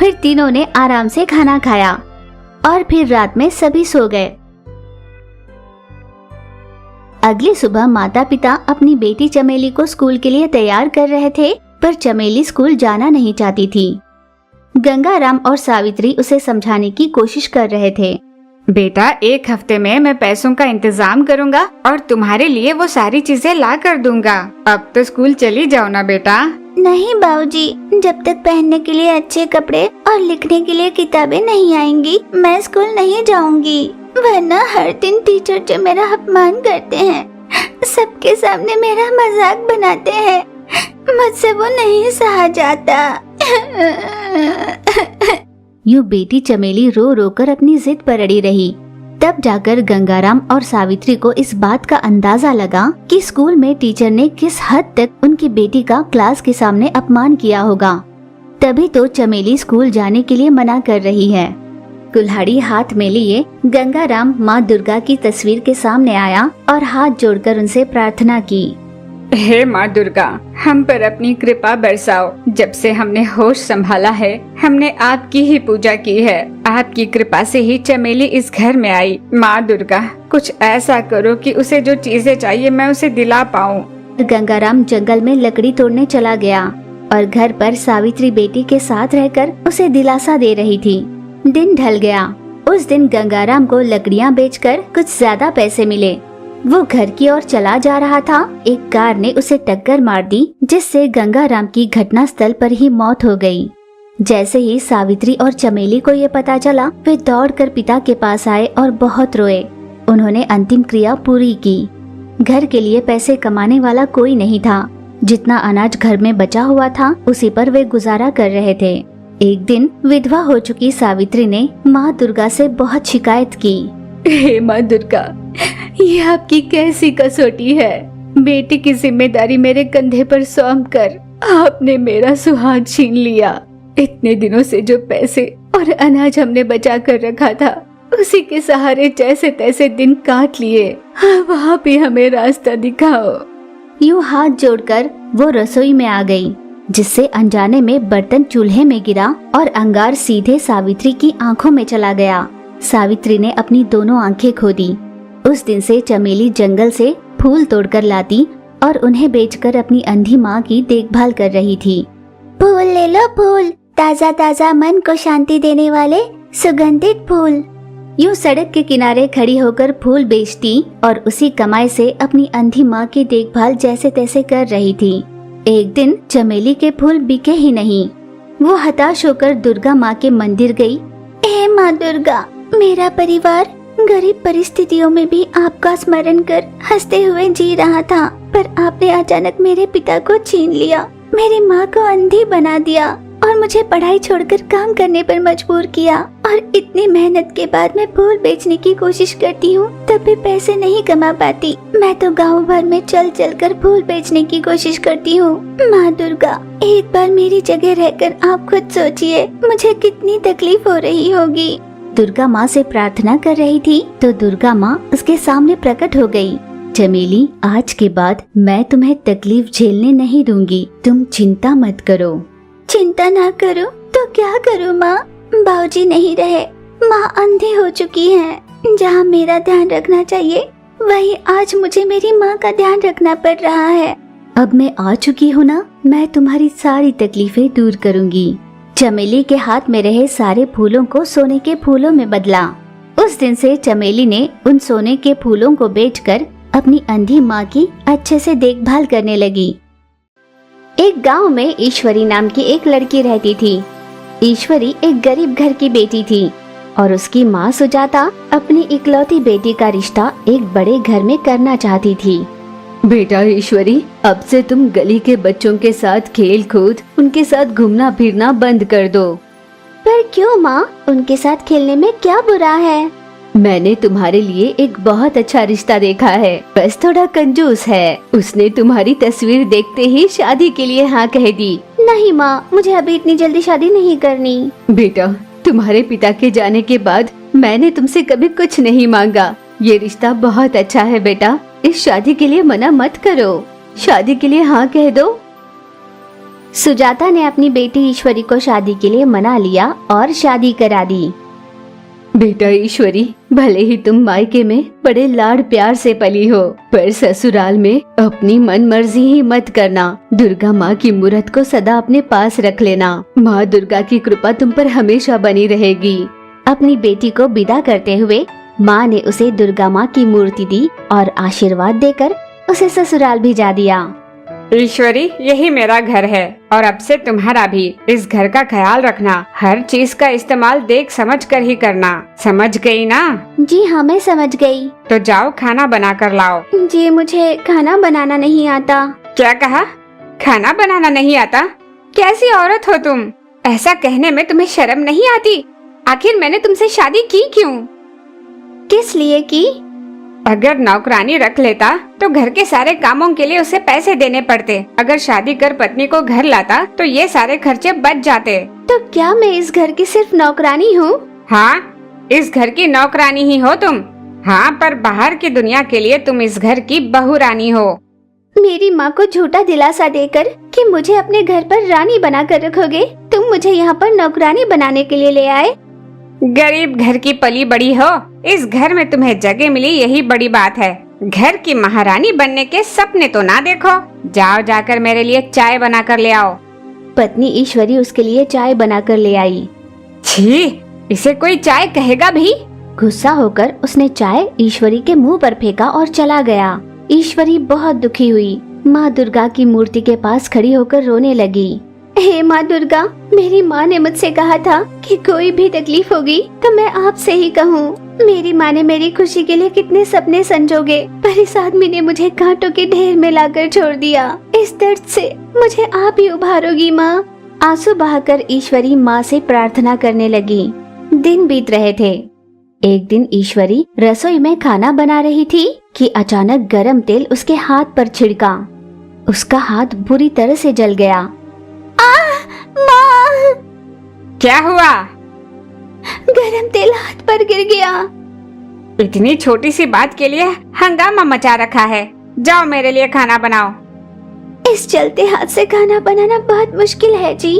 फिर तीनों ने आराम से खाना खाया और फिर रात में सभी सो गए। अगली सुबह माता पिता अपनी बेटी चमेली को स्कूल के लिए तैयार कर रहे थे, पर चमेली स्कूल जाना नहीं चाहती थी। गंगाराम और सावित्री उसे समझाने की कोशिश कर रहे थे। बेटा 1 हफ्ते में मैं पैसों का इंतजाम करूंगा और तुम्हारे लिए वो सारी चीजें ला कर दूंगा। अब तो स्कूल चली जाओ ना बेटा। नहीं बाबूजी, जब तक पहनने के लिए अच्छे कपड़े और लिखने के लिए किताबें नहीं आएंगी मैं स्कूल नहीं जाऊंगी। वरना हर दिन टीचर जो मेरा अपमान करते हैं, सबके सामने मेरा मजाक बनाते हैं, मुझसे वो नहीं सहा जाता। यूं बेटी चमेली रो रो कर अपनी जिद पर अड़ी रही। तब जाकर गंगाराम और सावित्री को इस बात का अंदाजा लगा कि स्कूल में टीचर ने किस हद तक उनकी बेटी का क्लास के सामने अपमान किया होगा। तभी तो चमेली स्कूल जाने के लिए मना कर रही है। कुल्हाड़ी हाथ में लिए गंगाराम माँ दुर्गा की तस्वीर के सामने आया और हाथ जोड़कर उनसे प्रार्थना की। हे माँ दुर्गा, हम पर अपनी कृपा बरसाओ। जब से हमने होश संभाला है हमने आपकी ही पूजा की है। आपकी कृपा से ही चमेली इस घर में आई। माँ दुर्गा कुछ ऐसा करो कि उसे जो चीजें चाहिए मैं उसे दिला पाऊँ। गंगाराम जंगल में लकड़ी तोड़ने चला गया और घर पर सावित्री बेटी के साथ रहकर उसे दिलासा दे रही थी। दिन ढल गया। उस दिन गंगाराम को लकड़ियाँ बेचकर कुछ ज्यादा पैसे मिले। वो घर की ओर चला जा रहा था, एक कार ने उसे टक्कर मार दी जिससे गंगाराम की घटना स्थल पर ही मौत हो गई। जैसे ही सावित्री और चमेली को ये पता चला वे दौड़कर पिता के पास आए और बहुत रोए। उन्होंने अंतिम क्रिया पूरी की। घर के लिए पैसे कमाने वाला कोई नहीं था। जितना अनाज घर में बचा हुआ था उसी पर वे गुजारा कर रहे थे। एक दिन विधवा हो चुकी सावित्री ने माँ दुर्गा से बहुत शिकायत की। हे माँ दुर्गा, ये आपकी कैसी कसौटी है। बेटी की जिम्मेदारी मेरे कंधे पर सौंप कर आपने मेरा सुहाग छीन लिया। इतने दिनों से जो पैसे और अनाज हमने बचा कर रखा था उसी के सहारे जैसे तैसे दिन काट लिए। अब आप ही हमें रास्ता दिखाओ। यूं हाथ जोड़कर वो रसोई में आ गई, जिससे अनजाने में बर्तन चूल्हे में गिरा और अंगार सीधे सावित्री की आंखों में चला गया। सावित्री ने अपनी दोनों आंखें खो दी। उस दिन से चमेली जंगल से फूल तोड़कर लाती और उन्हें बेचकर अपनी अंधी माँ की देखभाल कर रही थी। फूल ले लो फूल, ताजा ताजा मन को शांति देने वाले सुगंधित फूल। यूं सड़क के किनारे खड़ी होकर फूल बेचती और उसी कमाई से अपनी अंधी माँ की देखभाल जैसे तैसे कर रही थी। एक दिन चमेली के फूल बिके ही नहीं। वो हताश होकर दुर्गा माँ के मंदिर गई। हे माँ दुर्गा, मेरा परिवार गरीब परिस्थितियों में भी आपका स्मरण कर हंसते हुए जी रहा था, पर आपने अचानक मेरे पिता को छीन लिया, मेरी माँ को अंधी बना दिया और मुझे पढ़ाई छोड़कर काम करने पर मजबूर किया। और इतनी मेहनत के बाद मैं फूल बेचने की कोशिश करती हूँ तब भी पैसे नहीं कमा पाती। मैं तो गांव भर में चल चल कर फूल बेचने की कोशिश करती हूँ। माँ दुर्गा, एक बार मेरी जगह रहकर आप खुद सोचिए मुझे कितनी तकलीफ हो रही होगी। दुर्गा माँ से प्रार्थना कर रही थी तो दुर्गा माँ उसके सामने प्रकट हो गई। चमेली, आज के बाद मैं तुम्हें तकलीफ झेलने नहीं दूंगी, तुम चिंता मत करो। चिंता ना करो तो क्या करूँ माँ? बाबूजी नहीं रहे, माँ अंधी हो चुकी हैं। जहाँ मेरा ध्यान रखना चाहिए वही आज मुझे मेरी माँ का ध्यान रखना पड़ रहा है। अब मैं आ चुकी हूँ ना, मैं तुम्हारी सारी तकलीफें दूर करूँगी। चमेली के हाथ में रहे सारे फूलों को सोने के फूलों में बदला। उस दिन से चमेली ने उन सोने के फूलों को बेचकर अपनी अंधी माँ की अच्छे से देखभाल करने लगी। एक गांव में ईश्वरी नाम की एक लड़की रहती थी। ईश्वरी एक गरीब घर की बेटी थी और उसकी माँ सुजाता अपनी इकलौती बेटी का रिश्ता एक बड़े घर में करना चाहती थी। बेटा ईश्वरी, अब से तुम गली के बच्चों के साथ खेल कूद, उनके साथ घूमना फिरना बंद कर दो। पर क्यों माँ? उनके साथ खेलने में क्या बुरा है? मैंने तुम्हारे लिए एक बहुत अच्छा रिश्ता देखा है, बस थोड़ा कंजूस है। उसने तुम्हारी तस्वीर देखते ही शादी के लिए हाँ कह दी। नहीं माँ, मुझे अभी इतनी जल्दी शादी नहीं करनी। बेटा, तुम्हारे पिता के जाने के बाद मैंने तुमसे कभी कुछ नहीं मांगा। ये रिश्ता बहुत अच्छा है बेटा, इस शादी के लिए मना मत करो, शादी के लिए हाँ कह दो। सुजाता ने अपनी बेटी ईश्वरी को शादी के लिए मना लिया और शादी करा दी। बेटा ईश्वरी, भले ही तुम मायके में बड़े लाड़ प्यार से पली हो, पर ससुराल में अपनी मन मर्जी ही मत करना। दुर्गा माँ की मूर्त को सदा अपने पास रख लेना। माँ दुर्गा की कृपा तुम पर हमेशा बनी रहेगी। अपनी बेटी को विदा करते हुए माँ ने उसे दुर्गा माँ की मूर्ति दी और आशीर्वाद देकर उसे ससुराल भेजा दिया। ईश्वरी, यही मेरा घर है और अब से तुम्हारा भी। इस घर का ख्याल रखना, हर चीज का इस्तेमाल देख समझ कर ही करना, समझ गई ना? जी हाँ, मैं समझ गई। तो जाओ खाना बना कर लाओ। जी मुझे खाना बनाना नहीं आता। क्या कहा? खाना बनाना नहीं आता? कैसी औरत हो तुम? ऐसा कहने में तुम्हें शर्म नहीं आती? आखिर मैंने तुमसे शादी की क्यों? किस लिए की? अगर नौकरानी रख लेता तो घर के सारे कामों के लिए उसे पैसे देने पड़ते। अगर शादी कर पत्नी को घर लाता तो ये सारे खर्चे बच जाते। तो क्या मैं इस घर की सिर्फ नौकरानी हूँ? हाँ, इस घर की नौकरानी ही हो तुम। हाँ, पर बाहर की दुनिया के लिए तुम इस घर की बहू रानी हो। मेरी माँ को झूठा दिलासा देकर कि मुझे अपने घर पर रानी बना कर रखोगे, तुम मुझे यहाँ पर नौकरानी बनाने के लिए ले आए। गरीब घर की पली बड़ी हो, इस घर में तुम्हें जगह मिली यही बड़ी बात है। घर की महारानी बनने के सपने तो ना देखो। जाओ जाकर मेरे लिए चाय बना कर ले आओ। पत्नी ईश्वरी उसके लिए चाय बनाकर ले आई। छी, इसे कोई चाय कहेगा भी? गुस्सा होकर उसने चाय ईश्वरी के मुंह पर फेंका और चला गया। ईश्वरी बहुत दुखी हुई। माँ दुर्गा की मूर्ति के पास खड़ी होकर रोने लगी। हे माँ दुर्गा, मेरी माँ ने मुझसे कहा था कि कोई भी तकलीफ होगी तो मैं आपसे ही कहूँ। मेरी माँ ने मेरी खुशी के लिए कितने सपने संजोगे, पर इस आदमी ने मुझे कांटों के ढेर में लाकर छोड़ दिया। इस दर्द से मुझे आप ही उभारोगी माँ। आंसू बहाकर ईश्वरी माँ से प्रार्थना करने लगी। दिन बीत रहे थे। एक दिन ईश्वरी रसोई में खाना बना रही थी कि अचानक गरम तेल उसके हाथ पर छिड़का। उसका हाथ बुरी तरह से जल गया। माँ! क्या हुआ? गरम तेल हाथ पर गिर गया। इतनी छोटी सी बात के लिए हंगामा मचा रखा है। जाओ मेरे लिए खाना बनाओ। इस चलते हाथ से खाना बनाना बहुत मुश्किल है जी।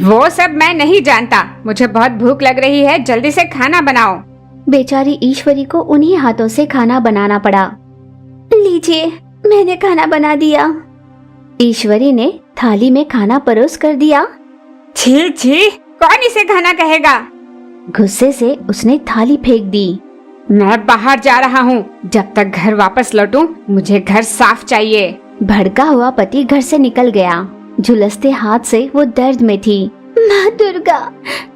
वो सब मैं नहीं जानता, मुझे बहुत भूख लग रही है, जल्दी से खाना बनाओ। बेचारी ईश्वरी को उन्हीं हाथों से खाना बनाना पड़ा। लीजिए, मैंने खाना बना दिया। ईश्वरी ने थाली में खाना परोस कर दिया। छी छी, कौन इसे खाना कहेगा? गुस्से से उसने थाली फेंक दी। मैं बाहर जा रहा हूँ, जब तक घर वापस लौटूं मुझे घर साफ चाहिए। भड़का हुआ पति घर से निकल गया। झुलसते हाथ से वो दर्द में थी। माँ दुर्गा,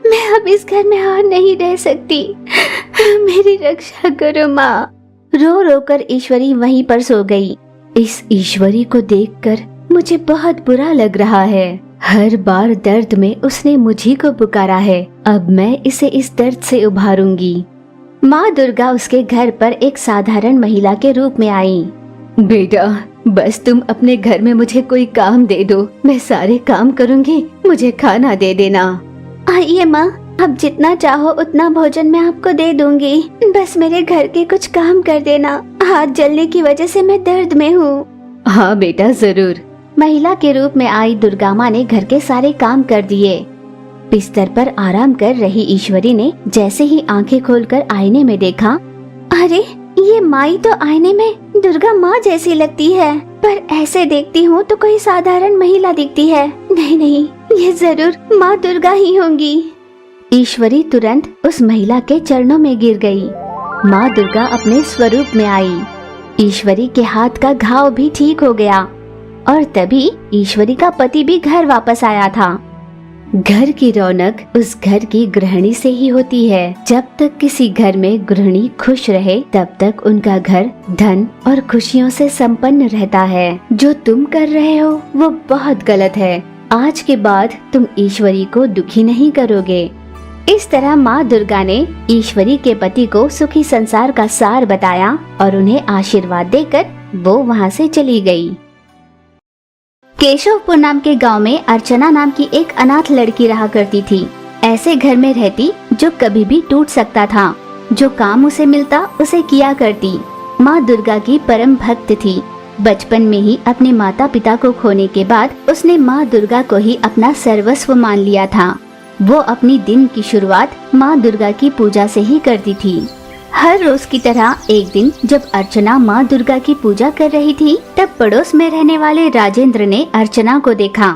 मैं अब इस घर में और नहीं रह सकती, मेरी रक्षा करो माँ। रो रो कर ईश्वरी वहीं पर सो गई। इस ईश्वरी को देखकर मुझे बहुत बुरा लग रहा है। हर बार दर्द में उसने मुझी को पुकारा है। अब मैं इसे इस दर्द से उभारूंगी। माँ दुर्गा उसके घर पर एक साधारण महिला के रूप में आई। बेटा, बस तुम अपने घर में मुझे कोई काम दे दो, मैं सारे काम करूंगी, मुझे खाना दे देना। आइए माँ, अब जितना चाहो उतना भोजन मैं आपको दे दूंगी, बस मेरे घर के कुछ काम कर देना। हाथ जलने की वजह से मैं दर्द में हूँ। हाँ बेटा जरूर। महिला के रूप में आई दुर्गा माँ ने घर के सारे काम कर दिए। बिस्तर पर आराम कर रही ईश्वरी ने जैसे ही आंखें खोलकर आईने में देखा, अरे ये माई तो आईने में दुर्गा माँ जैसी लगती है, पर ऐसे देखती हूँ तो कोई साधारण महिला दिखती है। नहीं नहीं, ये जरूर माँ दुर्गा ही होंगी। ईश्वरी तुरंत उस महिला के चरणों में गिर गई। माँ दुर्गा अपने स्वरूप में आई। ईश्वरी के हाथ का घाव भी ठीक हो गया और तभी ईश्वरी का पति भी घर वापस आया था। घर की रौनक उस घर की गृहिणी से ही होती है। जब तक किसी घर में गृहिणी खुश रहे तब तक उनका घर धन और खुशियों से संपन्न रहता है। जो तुम कर रहे हो वो बहुत गलत है। आज के बाद तुम ईश्वरी को दुखी नहीं करोगे। इस तरह माँ दुर्गा ने ईश्वरी के पति को सुखी संसार का सार बताया और उन्हें आशीर्वाद देकर वो वहाँ से चली गई। केशवपुर नाम के गांव में अर्चना नाम की एक अनाथ लड़की रहा करती थी। ऐसे घर में रहती जो कभी भी टूट सकता था। जो काम उसे मिलता उसे किया करती। माँ दुर्गा की परम भक्त थी। बचपन में ही अपने माता पिता को खोने के बाद उसने माँ दुर्गा को ही अपना सर्वस्व मान लिया था। वो अपनी दिन की शुरुआत माँ दुर्गा की पूजा से ही करती थी। हर रोज की तरह एक दिन जब अर्चना माँ दुर्गा की पूजा कर रही थी तब पड़ोस में रहने वाले राजेंद्र ने अर्चना को देखा।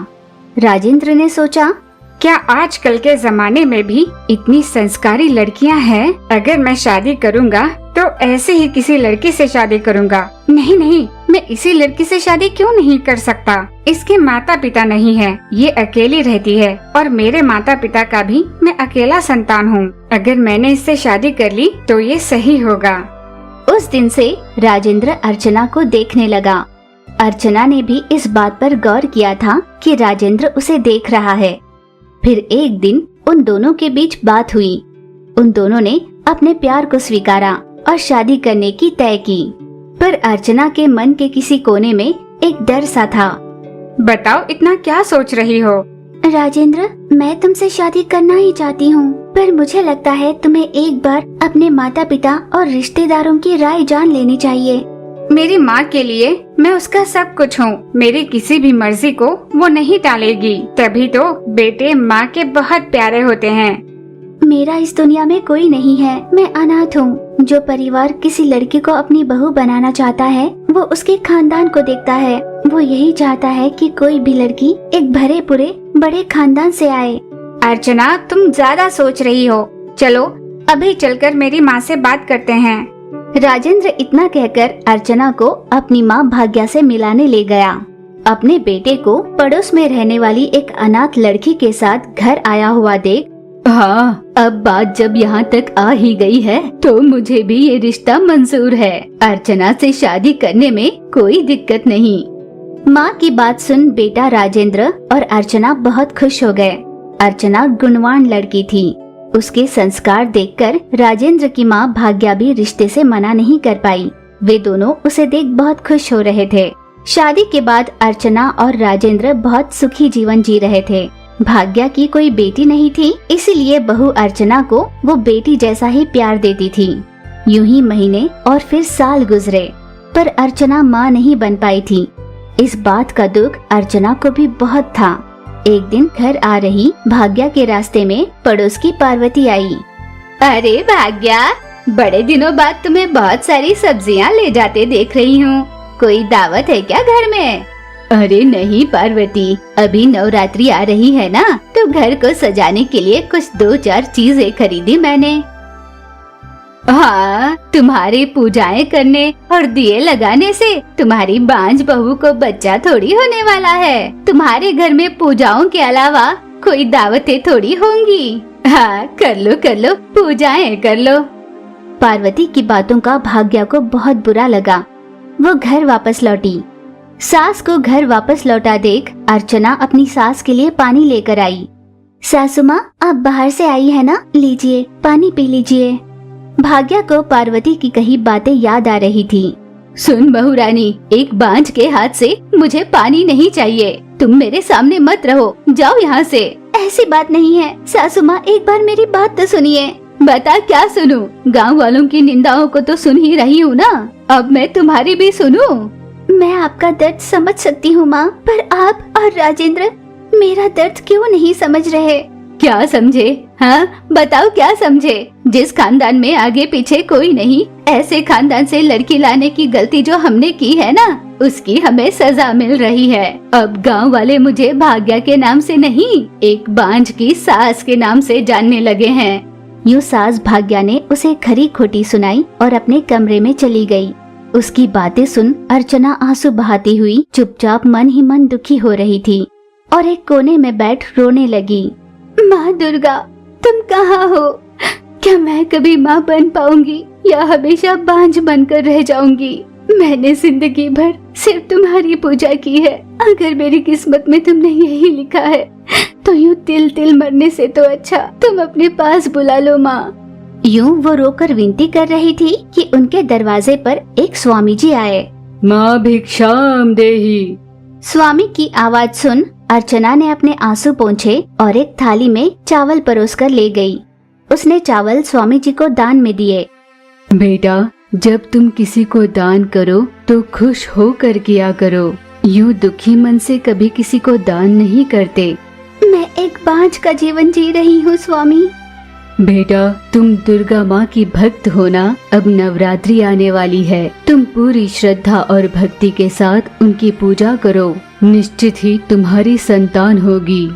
राजेंद्र ने सोचा, क्या आजकल के जमाने में भी इतनी संस्कारी लड़कियां हैं? अगर मैं शादी करूंगा तो ऐसे ही किसी लड़की से शादी करूंगा। नहीं नहीं, मैं इसी लड़की से शादी क्यों नहीं कर सकता? इसके माता पिता नहीं है, ये अकेली रहती है और मेरे माता पिता का भी मैं अकेला संतान हूँ। अगर मैंने इससे शादी कर ली तो ये सही होगा। उस दिन से राजेंद्र अर्चना को देखने लगा। अर्चना ने भी इस बात पर गौर किया था कि राजेंद्र उसे देख रहा है। फिर एक दिन उन दोनों के बीच बात हुई। उन दोनों ने अपने प्यार को स्वीकारा और शादी करने की तय की। पर अर्चना के मन के किसी कोने में एक डर सा था। बताओ, इतना क्या सोच रही हो? राजेंद्र, मैं तुमसे शादी करना ही चाहती हूँ, पर मुझे लगता है तुम्हें एक बार अपने माता पिता और रिश्तेदारों की राय जान लेनी चाहिए। मेरी माँ के लिए मैं उसका सब कुछ हूँ। मेरी किसी भी मर्जी को वो नहीं टालेगी। तभी तो बेटे माँ के बहुत प्यारे होते हैं। मेरा इस दुनिया में कोई नहीं है। मैं अनाथ हूँ। जो परिवार किसी लड़की को अपनी बहू बनाना चाहता है वो उसके खानदान को देखता है। वो यही चाहता है कि कोई भी लड़की एक भरे पूरे बड़े खानदान से आए। अर्चना, तुम ज्यादा सोच रही हो। चलो अभी चलकर मेरी माँ से बात करते हैं। राजेंद्र इतना कहकर अर्चना को अपनी माँ भाग्या से मिलाने ले गया। अपने बेटे को पड़ोस में रहने वाली एक अनाथ लड़की के साथ घर आया हुआ देख, हाँ, अब बात जब यहाँ तक आ ही गई है तो मुझे भी ये रिश्ता मंजूर है। अर्चना से शादी करने में कोई दिक्कत नहीं। माँ की बात सुन बेटा राजेंद्र और अर्चना बहुत खुश हो गए। अर्चना गुणवान लड़की थी। उसके संस्कार देखकर राजेंद्र की माँ भाग्या भी रिश्ते से मना नहीं कर पाई। वे दोनों उसे देख बहुत खुश हो रहे थे। शादी के बाद अर्चना और राजेंद्र बहुत सुखी जीवन जी रहे थे। भाग्या की कोई बेटी नहीं थी, इसीलिए बहू अर्चना को वो बेटी जैसा ही प्यार देती थी। यूं ही महीने और फिर साल गुजरे, पर अर्चना माँ नहीं बन पाई थी। इस बात का दुख अर्चना को भी बहुत था। एक दिन घर आ रही भाग्या के रास्ते में पड़ोस की पार्वती आई। अरे भाग्या, बड़े दिनों बाद तुम्हें बहुत सारी सब्जियां ले जाते देख रही हूँ। कोई दावत है क्या घर में? अरे नहीं पार्वती, अभी नवरात्रि आ रही है ना, तो घर को सजाने के लिए कुछ 2-4 चीजें खरीदी मैंने। हाँ, तुम्हारी पूजाएं करने और दिए लगाने से तुम्हारी बांझ बहू को बच्चा थोड़ी होने वाला है। तुम्हारे घर में पूजाओं के अलावा कोई दावतें थोड़ी होंगी। हाँ, कर लो, पूजाएं कर लो। पार्वती की बातों का भाग्या को बहुत बुरा लगा। वो घर वापस लौटी। सास को घर वापस लौटा देख अर्चना अपनी सास के लिए पानी लेकर आई। सासू माँ, आप बाहर से आई है ना, लीजिए पानी पी लीजिए। भाग्या को पार्वती की कही बातें याद आ रही थी। सुन बहू रानी, एक बांझ के हाथ से मुझे पानी नहीं चाहिए। तुम मेरे सामने मत रहो, जाओ यहाँ से। ऐसी बात नहीं है। सासू माँ, एक बार मेरी बात तो सुनिए। बता, क्या सुनूं? गांव वालों की निंदाओं को तो सुन ही रही हूँ ना, अब मैं तुम्हारी भी सुनूं। मैं आपका दर्द समझ सकती हूँ माँ, पर आप और राजेंद्र मेरा दर्द क्यों नहीं समझ रहे? क्या समझे? हाँ बताओ, क्या समझे? जिस खानदान में आगे पीछे कोई नहीं, ऐसे खानदान से लड़की लाने की गलती जो हमने की है ना, उसकी हमें सजा मिल रही है। अब गांव वाले मुझे भाग्या के नाम से नहीं, एक बांझ की सास के नाम से जानने लगे हैं। यूं सास भाग्या ने उसे खरी खोटी सुनाई और अपने कमरे में चली गई। उसकी बातें सुन अर्चना आंसू बहाती हुई चुपचाप मन ही मन दुखी हो रही थी और एक कोने में बैठ रोने लगी। माँ दुर्गा, तुम कहाँ हो? क्या मैं कभी माँ बन पाऊंगी या हमेशा बांझ बनकर रह जाऊंगी? मैंने जिंदगी भर सिर्फ तुम्हारी पूजा की है। अगर मेरी किस्मत में तुमने यही लिखा है तो यूं तिल तिल मरने से तो अच्छा तुम अपने पास बुला लो माँ। यूं वो रोकर विनती कर रही थी कि उनके दरवाजे पर एक स्वामी जी आए। माँ भिक्षाम देही। स्वामी की आवाज सुन अर्चना ने अपने आंसू पोंछे और एक थाली में चावल परोसकर ले गई। उसने चावल स्वामी जी को दान में दिए। बेटा, जब तुम किसी को दान करो तो खुश होकर किया करो, यूं दुखी मन से कभी किसी को दान नहीं करते। मैं एक बांझ का जीवन जी रही हूँ स्वामी। बेटा, तुम दुर्गा माँ की भक्त हो ना, अब नवरात्रि आने वाली है। तुम पूरी श्रद्धा और भक्ति के साथ उनकी पूजा करो, निश्चित ही तुम्हारी संतान होगी।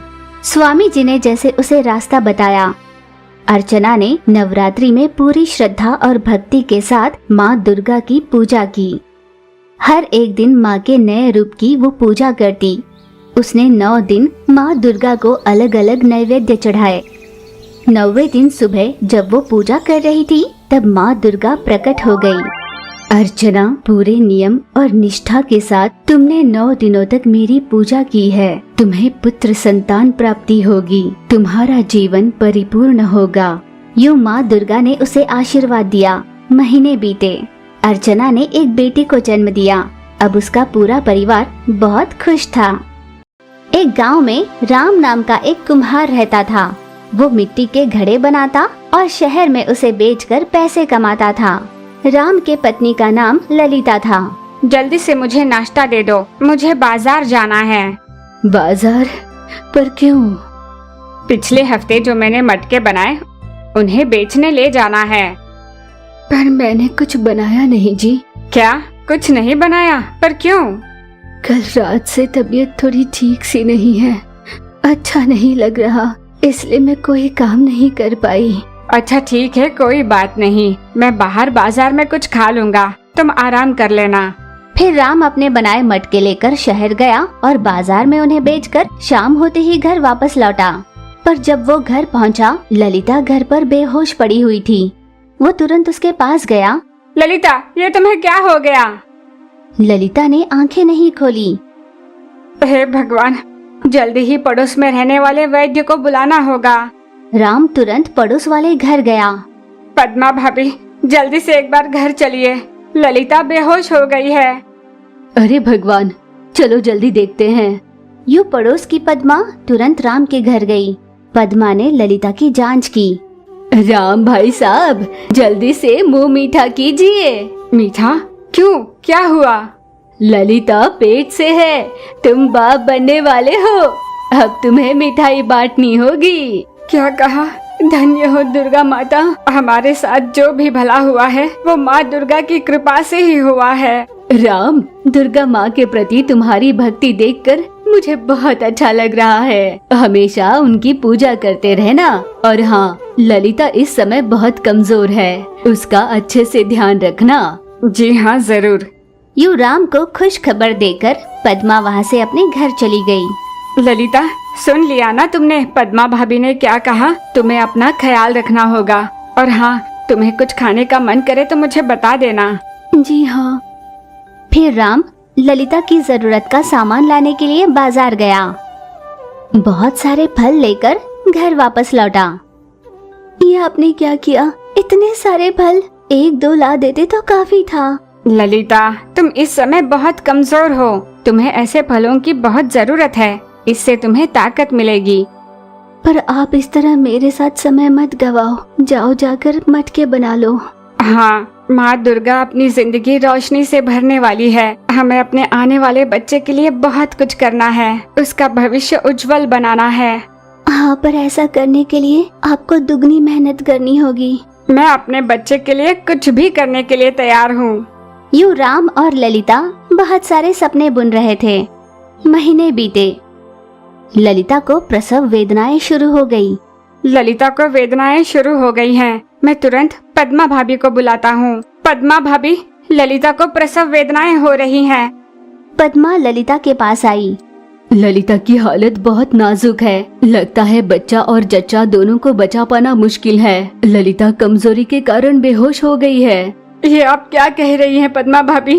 स्वामी जी ने जैसे उसे रास्ता बताया, अर्चना ने नवरात्रि में पूरी श्रद्धा और भक्ति के साथ माँ दुर्गा की पूजा की। हर एक दिन माँ के नए रूप की वो पूजा करती। उसने 9 दिन माँ दुर्गा को अलग अलग नैवेद्य चढ़ाए। 9वें दिन सुबह जब वो पूजा कर रही थी तब माँ दुर्गा प्रकट हो गई। अर्चना, पूरे नियम और निष्ठा के साथ तुमने 9 दिनों तक मेरी पूजा की है। तुम्हें पुत्र संतान प्राप्ति होगी, तुम्हारा जीवन परिपूर्ण होगा। यूं माँ दुर्गा ने उसे आशीर्वाद दिया। महीने बीते, अर्चना ने एक बेटी को जन्म दिया। अब उसका पूरा परिवार बहुत खुश था। एक गांव में राम नाम का एक कुम्हार रहता था। वो मिट्टी के घड़े बनाता और शहर में उसे बेचकर पैसे कमाता था। राम के पत्नी का नाम ललिता था। जल्दी से मुझे नाश्ता दे दो, मुझे बाजार जाना है। बाजार? पर क्यों? पिछले हफ्ते जो मैंने मटके बनाए उन्हें बेचने ले जाना है। पर मैंने कुछ बनाया नहीं जी। क्या कुछ नहीं बनाया? पर क्यों? कल रात से तबीयत थोड़ी ठीक सी नहीं है, अच्छा नहीं लग रहा, इसलिए मैं कोई काम नहीं कर पाई। अच्छा ठीक है, कोई बात नहीं, मैं बाहर बाजार में कुछ खा लूँगा, तुम आराम कर लेना। फिर राम अपने बनाए मटके लेकर शहर गया और बाजार में उन्हें बेचकर शाम होते ही घर वापस लौटा। पर जब वो घर पहुंचा, ललिता घर पर बेहोश पड़ी हुई थी। वो तुरंत उसके पास गया। ललिता, ये तुम्हें क्या हो गया? ललिता ने आंखें नहीं खोली। हे भगवान, जल्दी ही पड़ोस में रहने वाले वैद्य को बुलाना होगा। राम तुरंत पड़ोस वाले घर गया। पद्मा भाभी, जल्दी से एक बार घर चलिए, ललिता बेहोश हो गई है। अरे भगवान, चलो जल्दी देखते हैं। यूं पड़ोस की पद्मा तुरंत राम के घर गई। पद्मा ने ललिता की जांच की। राम भाई साहब, जल्दी से मुंह मीठा कीजिए। मीठा? क्यों, क्या हुआ? ललिता पेट से है, तुम बाप बनने वाले हो, अब तुम्हें मिठाई बांटनी होगी। क्या कहा? धन्य हो दुर्गा माता, हमारे साथ जो भी भला हुआ है वो माँ दुर्गा की कृपा से ही हुआ है। राम, दुर्गा माँ के प्रति तुम्हारी भक्ति देखकर मुझे बहुत अच्छा लग रहा है। हमेशा उनकी पूजा करते रहना। और हाँ, ललिता इस समय बहुत कमजोर है, उसका अच्छे से ध्यान रखना। जी हाँ, जरूर। यूं राम को खुश खबर देकर पद्मा वहाँ से अपने घर चली गई। ललिता, सुन लिया ना तुमने पद्मा भाभी ने क्या कहा? तुम्हें अपना ख्याल रखना होगा। और हाँ, तुम्हें कुछ खाने का मन करे तो मुझे बता देना। जी हाँ। फिर राम ललिता की जरूरत का सामान लाने के लिए बाजार गया। बहुत सारे फल लेकर घर वापस लौटा। ये आपने क्या किया? इतने सारे फल 1-2 ला देते तो काफी था। ललिता, तुम इस समय बहुत कमजोर हो, तुम्हें ऐसे फलों की बहुत जरूरत है, इससे तुम्हें ताकत मिलेगी। पर आप इस तरह मेरे साथ समय मत गवाओ, जाओ जाकर मटके बना लो। हाँ, माँ दुर्गा अपनी जिंदगी रोशनी से भरने वाली है। हमें अपने आने वाले बच्चे के लिए बहुत कुछ करना है, उसका भविष्य उज्जवल बनाना है। हाँ, पर ऐसा करने के लिए आपको दुगनी मेहनत करनी होगी। मैं अपने बच्चे के लिए कुछ भी करने के लिए तैयार हूँ। यूं राम और ललिता बहुत सारे सपने बुन रहे थे। महीने बीते। ललिता को प्रसव वेदनाएं शुरू हो गई। ललिता को वेदनाएं शुरू हो गई हैं। मैं तुरंत पद्मा भाभी को बुलाता हूँ। पद्मा भाभी, ललिता को प्रसव वेदनाएं हो रही हैं। पद्मा ललिता के पास आई। ललिता की हालत बहुत नाजुक है, लगता है बच्चा और जच्चा दोनों को बचा पाना मुश्किल है। ललिता कमजोरी के कारण बेहोश हो गई है। ये आप क्या कह रही हैं पद्मा भाभी?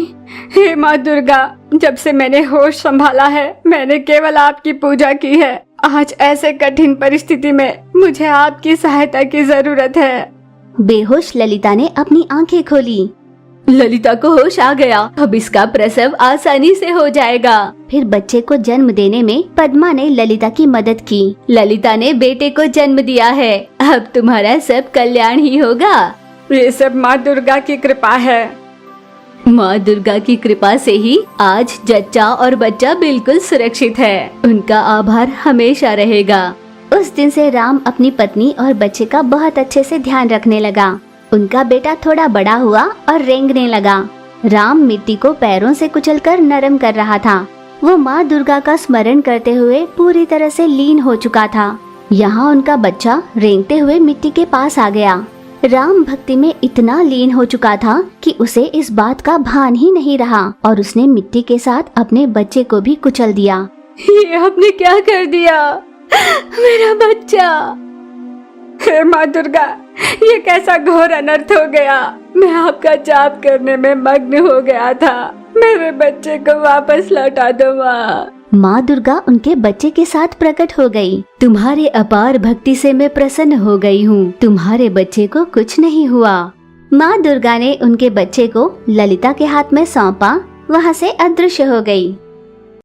हे माँ दुर्गा, जब से मैंने होश संभाला है मैंने केवल आपकी पूजा की है। आज ऐसे कठिन परिस्थिति में मुझे आपकी सहायता की जरूरत है। बेहोश ललिता ने अपनी आंखें खोली। ललिता को होश आ गया, अब इसका प्रसव आसानी से हो जाएगा। फिर बच्चे को जन्म देने में पद्मा ने ललिता की मदद की। ललिता ने बेटे को जन्म दिया है, अब तुम्हारा सब कल्याण ही होगा। ये सब माँ दुर्गा की कृपा है। माँ दुर्गा की कृपा से ही आज जच्चा और बच्चा बिल्कुल सुरक्षित है। उनका आभार हमेशा रहेगा। उस दिन से राम अपनी पत्नी और बच्चे का बहुत अच्छे से ध्यान रखने लगा। उनका बेटा थोड़ा बड़ा हुआ और रेंगने लगा। राम मिट्टी को पैरों से कुचलकर नरम कर रहा था। वो माँ दुर्गा का स्मरण करते हुए पूरी तरह से लीन हो चुका था। यहाँ उनका बच्चा रेंगते हुए मिट्टी के पास आ गया। राम भक्ति में इतना लीन हो चुका था कि उसे इस बात का भान ही नहीं रहा और उसने मिट्टी के साथ अपने बच्चे को भी कुचल दिया। ये आपने क्या कर दिया? मेरा बच्चा! हे माँ दुर्गा, ये कैसा घोर अनर्थ हो गया। मैं आपका जाप करने में मग्न हो गया था। मेरे बच्चे को वापस लौटा दो माँ। माँ दुर्गा उनके बच्चे के साथ प्रकट हो गई। तुम्हारे अपार भक्ति से मैं प्रसन्न हो गई हूँ। तुम्हारे बच्चे को कुछ नहीं हुआ। माँ दुर्गा ने उनके बच्चे को ललिता के हाथ में सौंपा, वहाँ से अदृश्य हो गई।